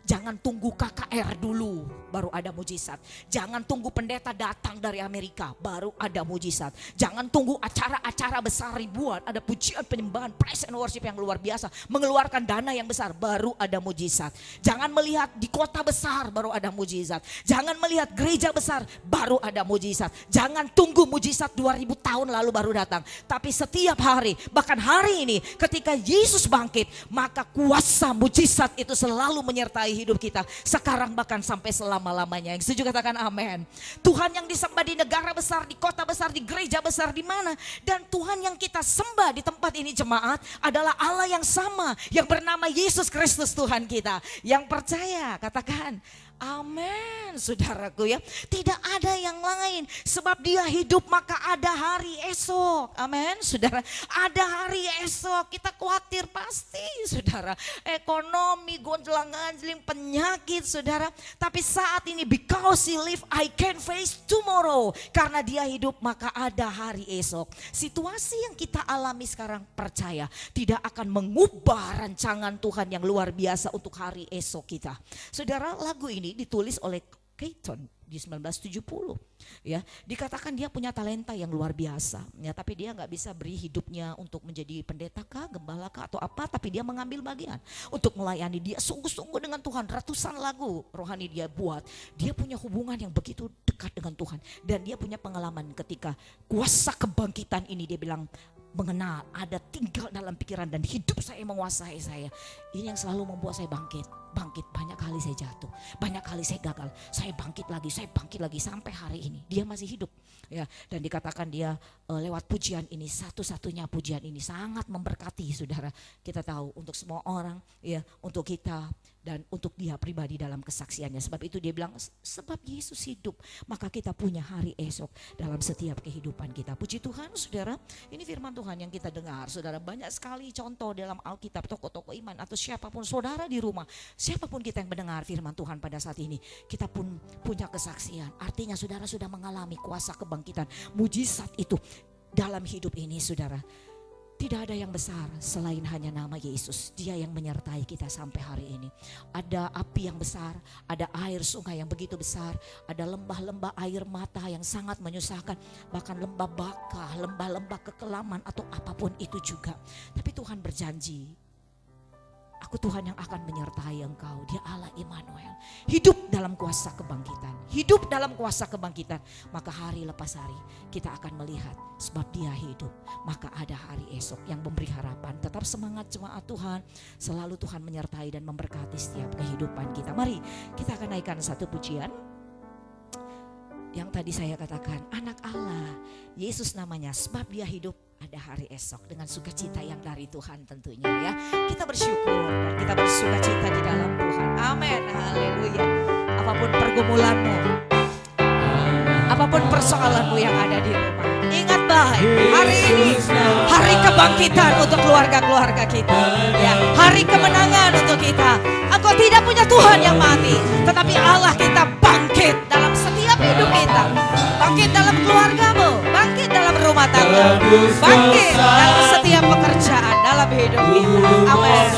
Jangan tunggu KKR dulu baru ada mujizat. Jangan tunggu pendeta datang dari Amerika baru ada mujizat. Jangan tunggu acara-acara besar ribuan, ada pujian penyembahan, praise and worship yang luar biasa, mengeluarkan dana yang besar baru ada mujizat. Jangan melihat di kota besar baru ada mujizat. Jangan melihat gereja besar baru ada mujizat. Jangan tunggu mujizat 2000 tahun lalu baru datang. Tapi setiap hari, bahkan hari ini ketika Yesus bangkit, maka kuasa mujizat itu selalu menyertai hidup kita sekarang bahkan sampai selama-lamanya. Yang setuju katakan amin. Tuhan yang disembah di negara besar, di kota besar, di gereja besar, di mana, dan Tuhan yang kita sembah di tempat ini jemaat adalah Allah yang sama, yang bernama Yesus Kristus Tuhan kita. Yang percaya katakan amin, saudaraku ya. Tidak ada yang lain, sebab dia hidup maka ada hari esok. Amin, saudara. Ada hari esok. Kita khawatir pasti, saudara. Ekonomi gonjlang-ganjling, penyakit, saudara. Tapi saat ini because he live, I can face tomorrow. Karena dia hidup maka ada hari esok. Situasi yang kita alami sekarang, percaya tidak akan mengubah rancangan Tuhan yang luar biasa untuk hari esok kita. Saudara, lagu ini ditulis oleh Keaton di 1970. Ya, dikatakan dia punya talenta yang luar biasa. Ya, tapi dia nggak bisa beri hidupnya untuk menjadi pendeta kah, gembala kah atau apa. Tapi dia mengambil bagian untuk melayani. Dia sungguh-sungguh dengan Tuhan. Ratusan lagu rohani dia buat. Dia punya hubungan yang begitu dekat dengan Tuhan. Dan dia punya pengalaman ketika kuasa kebangkitan ini, dia bilang mengenal, ada tinggal dalam pikiran dan hidup saya menguasai saya. Ini yang selalu membuat saya bangkit. Banyak kali saya jatuh, banyak kali saya gagal, saya bangkit lagi sampai hari ini dia masih hidup. Ya, dan dikatakan dia lewat pujian ini, satu-satunya pujian ini sangat memberkati, saudara. Kita tahu untuk semua orang, ya, untuk kita dan untuk dia pribadi dalam kesaksiannya. Sebab itu dia bilang, sebab Yesus hidup, maka kita punya hari esok dalam setiap kehidupan kita. Puji Tuhan saudara, ini firman Tuhan yang kita dengar. Saudara, banyak sekali contoh dalam Alkitab, tokoh-tokoh iman atau siapapun saudara di rumah, siapapun kita yang mendengar firman Tuhan pada saat ini, kita pun punya kesaksian. Artinya saudara sudah mengalami kuasa kebangkitan, mujizat itu dalam hidup ini saudara. Tidak ada yang besar selain hanya nama Yesus. Dia yang menyertai kita sampai hari ini. Ada api yang besar, ada air sungai yang begitu besar, ada lembah-lembah air mata yang sangat menyusahkan, bahkan lembah baka, lembah-lembah kekelaman atau apapun itu juga. Tapi Tuhan berjanji, aku Tuhan yang akan menyertai engkau. Dia Allah Immanuel. Hidup dalam kuasa kebangkitan. Hidup dalam kuasa kebangkitan. Maka hari lepas hari kita akan melihat, sebab dia hidup, maka ada hari esok yang memberi harapan. Tetap semangat jemaat Tuhan. Selalu Tuhan menyertai dan memberkati setiap kehidupan kita. Mari kita akan naikkan satu pujian. Yang tadi saya katakan, anak Allah, Yesus namanya, sebab dia hidup, ada hari esok dengan sukacita yang dari Tuhan tentunya ya. Kita bersyukur dan kita bersukacita di dalam Tuhan. Amin, haleluya. Apapun pergumulanmu, apapun persoalanmu yang ada di rumah, ingat baik, hari ini hari kebangkitan untuk keluarga-keluarga kita ya. Hari kemenangan untuk kita. Engkau tidak punya Tuhan yang mati, tetapi Allah kita bangkit dalam setiap hidup kita. Bangkit dalam keluargamu, bangkit dalam rumah tangga, bangkit dalam setiap pekerjaan dalam hidup kita. Amin.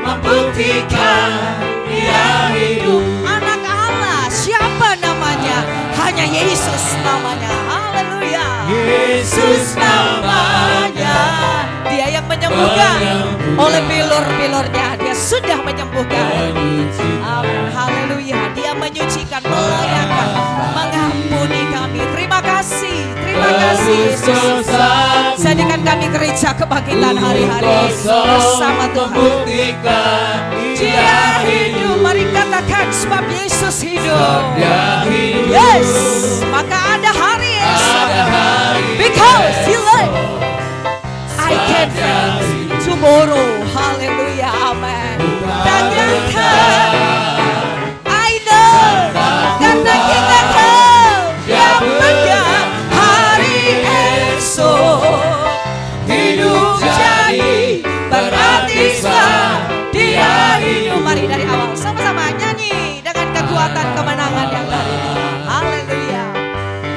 Membuktikan dia hidup. Anak Allah, siapa namanya? Hanya Yesus namanya. Haleluya. Yesus namanya. Dia yang menyembuhkan. Oleh pilur-pilurnya dia sudah menyembuhkan. Amin. Haleluya. Dia menyucikan, melayakkan, mengampuni kami. Terima kasih. Terima kasih Yesus. Jadikan kami gereja kebangkitan hari-hari bersama Tuhan. Dia hidup. Mari katakan, sebab Yesus hidup. Yes. Maka ada hari esok. Because he lives, I can face tomorrow. Haleluya. Amen. Dan nyata, I know, karena kita tahu dia pegang hari esok. Hidup jadi berarti sebab dia hidup. Mari dari awal sama-sama nyanyi dengan kekuatan kemenangan yang dari Tuhan. Haleluya.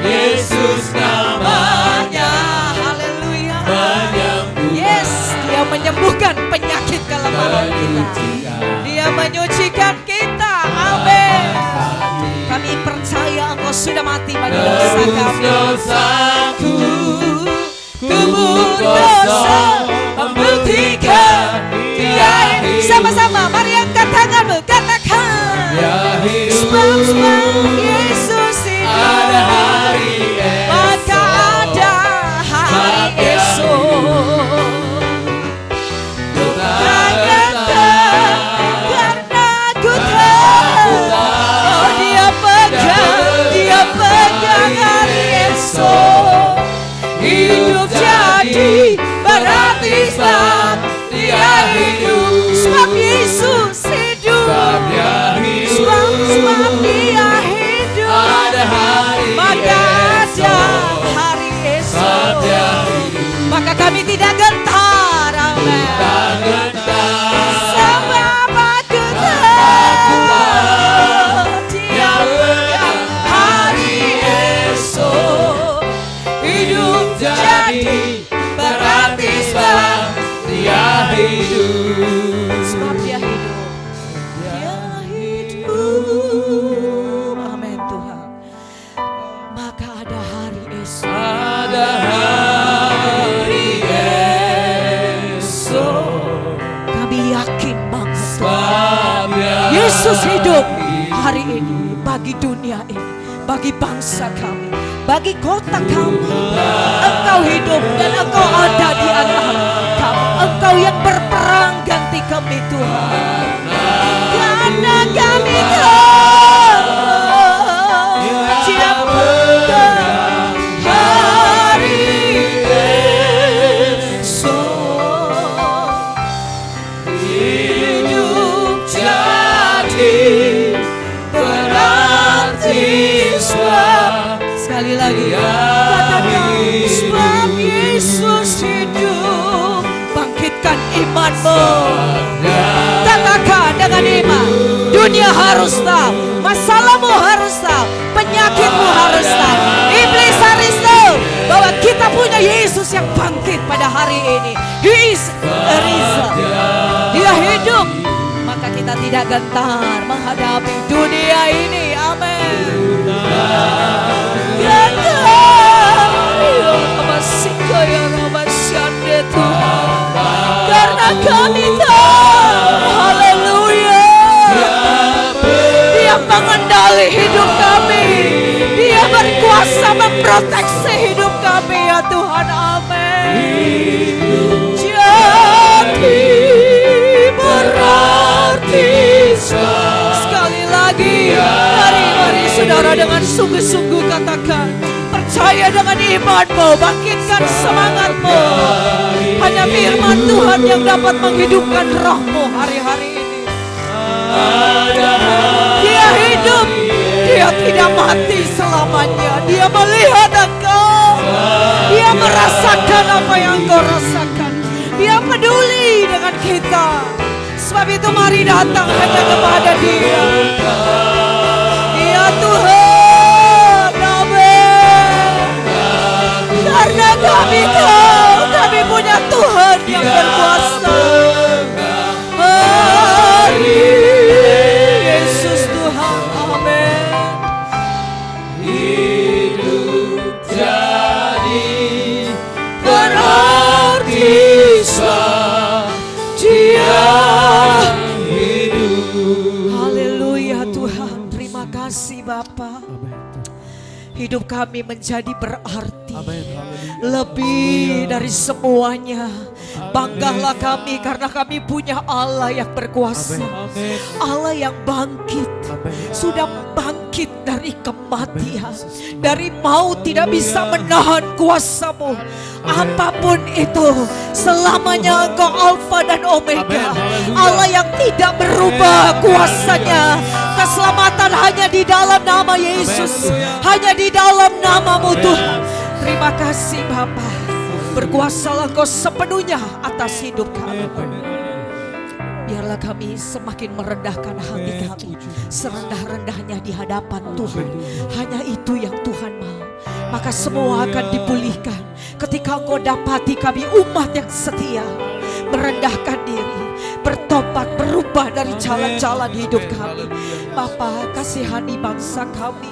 Yesus namanya. Haleluya. Yes, dia menyembuhkan penyakit kelemahan kita. Dia menyucikan kita. Amin. Kami percaya engkau sudah mati bagi dosa kami. Dosaku Kubur dosa membuktikan dia hidup. Sama-sama mari angkat tanganmu, katakan. Sebab Yesus hidup, ada hari maka ada hari esok. Karena ku tahu, oh dia pegang hari esok. Hidup jadi berarti sebab dia hidup. Sebab Yesus hidup, sebab dia hidup, ada hari maka ada hari esok. Maka kami tidak gentar. Amin. Sebab aku tahu dia pegang hari esok. Hidup jadi berarti sebab dia hidup. sebab dia hidup. Dia hidup. Amin Tuhan. Maka ada hari esok. Ada hari esok. Kami yakin banget Tuhan. Sebab dia Yesus hidup hari ini bagi dunia ini, bagi bangsa kami, bagi kota kami. Engkau hidup dan engkau ada di antara kami. Engkau yang berperang ganti kami Tuhan. Karena kami tahu dia pegang hari esok. Hidup jadi imanmu. Katakan dengan iman, dunia harus tahu, masalahmu harus tahu, penyakitmu harus tahu, iblis harus tahu bahwa kita punya Yesus yang bangkit pada hari ini. He is risen. Dia hidup, maka kita tidak gentar menghadapi dunia ini. Amin. Karena kami tahu, haleluya, Dia mengendali hidup kami, Dia berkuasa memproteksi hidup kami ya Tuhan. Amin. Jadi berarti sekali lagi, mari saudara dengan sungguh-sungguh katakan, percaya dengan imanmu, bangkitkan semangatmu. Hanya firman Tuhan yang dapat menghidupkan rohmu hari-hari ini. Dia hidup, Dia tidak mati selamanya. Dia melihat engkau, Dia merasakan apa yang engkau rasakan. Dia peduli dengan kita. Sebab itu mari datang hanya kepada Dia. Ya Tuhan, amin. Karena kami tahu kami punya Tuhan yang berkuasa. Hari Yesus Tuhan, amin. Hidup jadi Berarti Dia hidup. Haleluya Tuhan, terima kasih Bapa. Amin. Hidup kami menjadi berarti. Amin. Haleluya. Lebih dari semuanya. Banggalah kami karena kami punya Allah yang berkuasa. Amin. Allah yang bangkit. Amin. Sudah bangkit dari kematian. Dari maut tidak bisa menahan kuasa-Mu. Apapun itu, selamanya Engkau Alfa dan Omega. Allah yang tidak berubah kuasanya. Keselamatan hanya di dalam nama Yesus. Hanya di dalam nama-Mu Tuhan. Terima kasih Bapa. Berkuasalah Engkau sepenuhnya atas hidup kami. Biarlah kami semakin merendahkan hati kami, serendah-rendahnya di hadapan Tuhan. Hanya itu yang Tuhan mau. Maka semua akan dipulihkan ketika Engkau dapati kami umat yang setia, merendahkan diri, bertobat, berubah dari jalan-jalan hidup kami. Bapa, kasihani bangsa kami,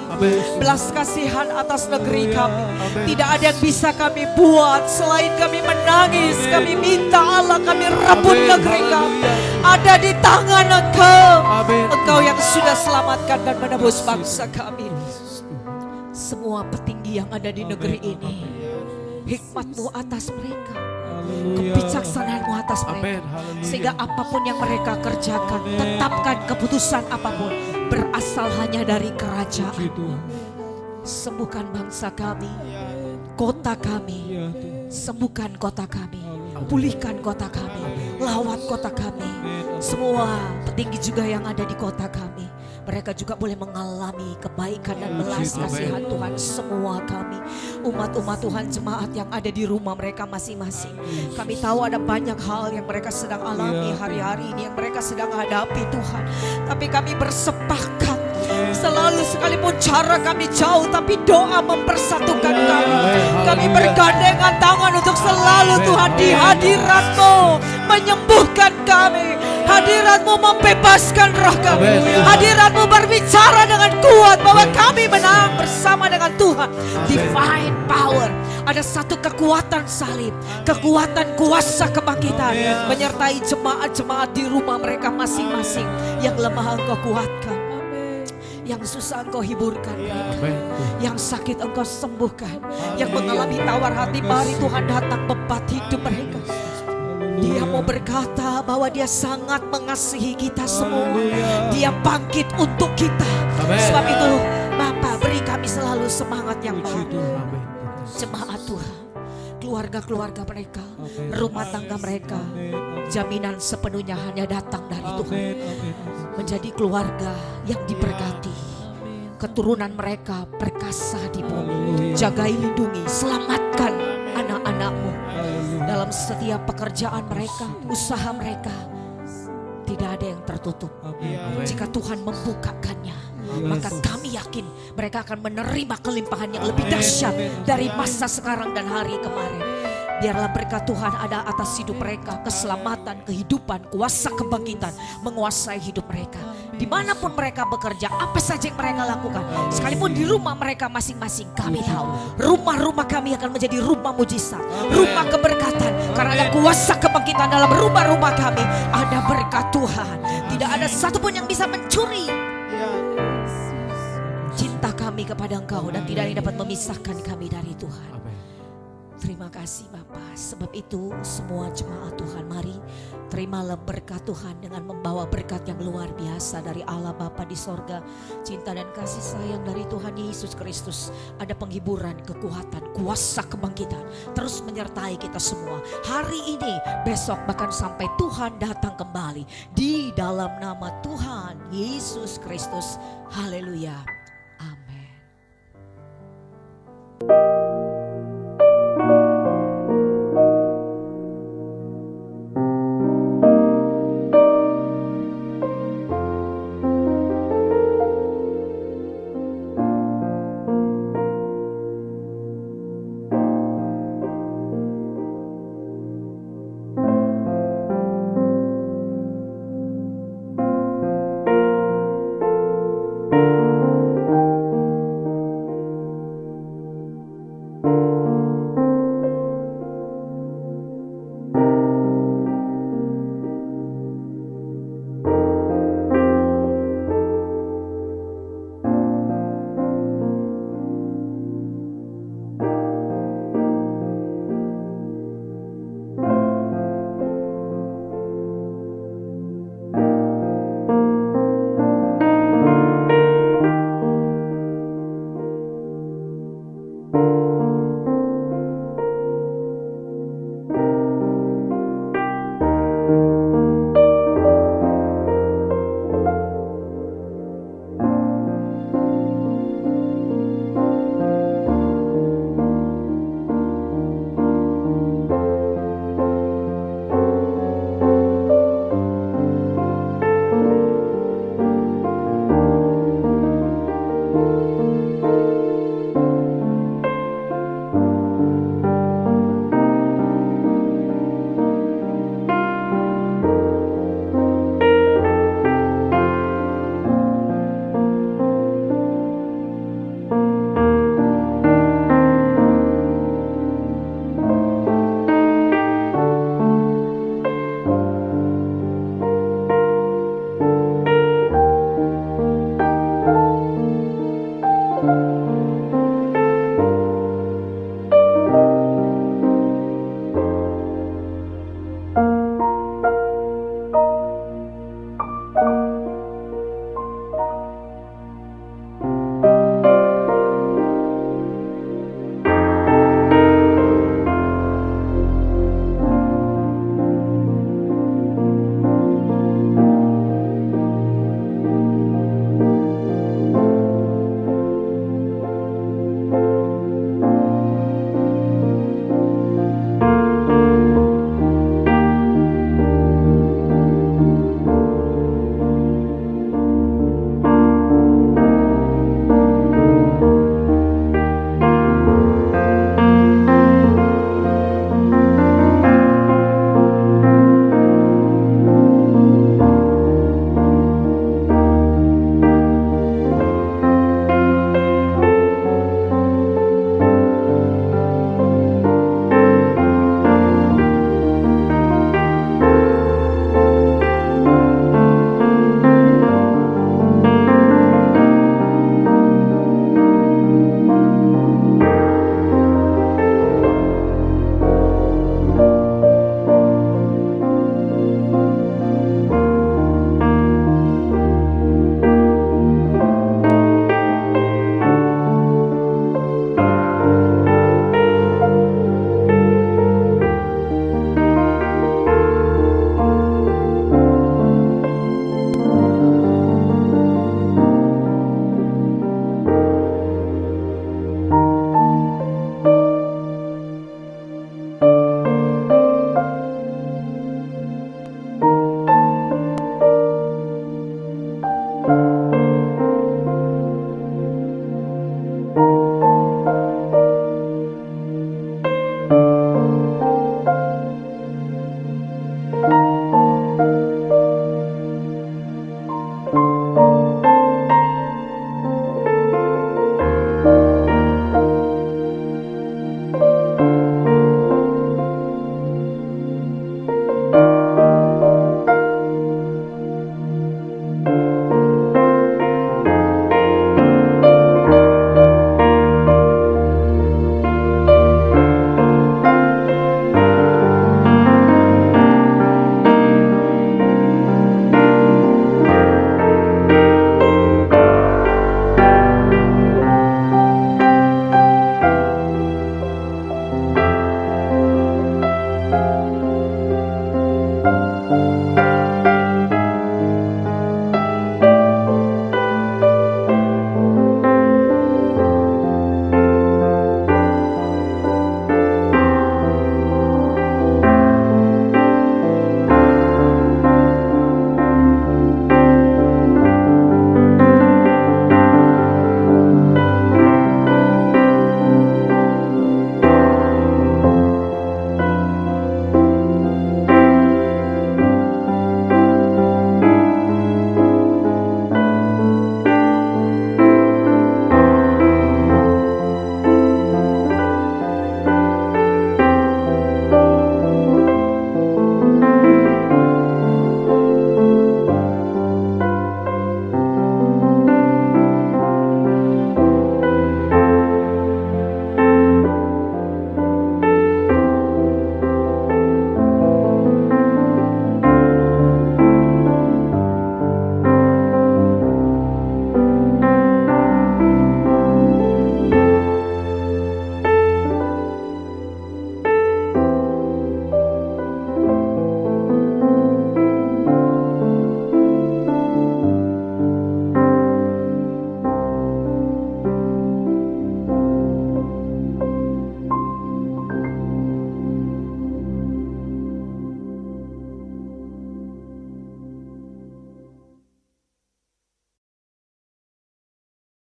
belas kasihan atas negeri kami. Tidak ada yang bisa kami buat selain kami menangis, kami minta Allah, kami rebut negeri kami. Ada di tangan Engkau, Engkau yang sudah selamatkan dan menebus bangsa kami. Semua petinggi yang ada di negeri ini, hikmat-Mu atas mereka, kebijaksanaan-Mu atas mereka, sehingga apapun yang mereka kerjakan, tetapkan keputusan apapun berasal hanya dari kerajaan. Sembuhkan bangsa kami, kota kami, sembuhkan kota kami, pulihkan kota kami, lawat kota kami. Semua petinggi juga yang ada di kota kami, mereka juga boleh mengalami kebaikan dan belas kasihan Tuhan. Semua kami, umat-umat Tuhan, jemaat yang ada di rumah mereka masing-masing. Kami tahu ada banyak hal yang mereka sedang alami hari-hari ini, yang mereka sedang hadapi Tuhan. Tapi kami bersepakat, selalu sekalipun cara kami jauh, tapi doa mempersatukan kami. Kami bergandengan tangan untuk selalu Tuhan di hadirat-Mu menyembuhkan kami. Hadirat-Mu membebaskan roh kami. Hadirat-Mu berbicara dengan kuat bahwa kami menang bersama dengan Tuhan. Divine power. Ada satu kekuatan salib, kekuatan kuasa kebangkitan menyertai jemaat-jemaat di rumah mereka masing-masing. Yang lemah Engkau kuatkan, yang susah Engkau hiburkan mereka, yang sakit Engkau sembuhkan, yang mengalami tawar hati, mari Tuhan datang bebat hidup mereka. Dia mau berkata bahwa Dia sangat mengasihi kita semua. Dia bangkit untuk kita. Sebab itu Bapa, beri kami selalu semangat yang baru. Jemaat Tuhan, keluarga-keluarga mereka, rumah tangga mereka, jaminan sepenuhnya hanya datang dari Tuhan. Menjadi keluarga yang diberkati, keturunan mereka perkasa di bumi. Jagai, lindungi, selamatkan anak-anak-Mu. dalam setiap pekerjaan mereka, usaha mereka. Tidak ada yang tertutup. Jika Tuhan membukakannya, maka kami yakin mereka akan menerima kelimpahan yang lebih dahsyat dari masa sekarang dan hari kemarin. Biarlah berkat Tuhan ada atas hidup mereka, keselamatan, kehidupan, kuasa kebangkitan menguasai hidup mereka. Dimanapun mereka bekerja, apa saja yang mereka lakukan, sekalipun di rumah mereka masing-masing, kami tahu rumah-rumah kami akan menjadi rumah mujizat, rumah keberkatan. Karena ada kuasa kebangkitan dalam rumah-rumah kami, ada berkat Tuhan. Tidak ada satupun yang bisa mencuri cinta kami kepada Engkau, dan tidak ada yang dapat memisahkan kami dari Tuhan. Terima kasih Bapa. Sebab itu semua jemaat Tuhan, mari terimalah berkat Tuhan dengan membawa berkat yang luar biasa dari Allah Bapa di sorga. Cinta dan kasih sayang dari Tuhan Yesus Kristus. Ada penghiburan, kekuatan, kuasa kebangkitan terus menyertai kita semua. Hari ini, besok, bahkan sampai Tuhan datang kembali. Di dalam nama Tuhan Yesus Kristus. Haleluya. Amin.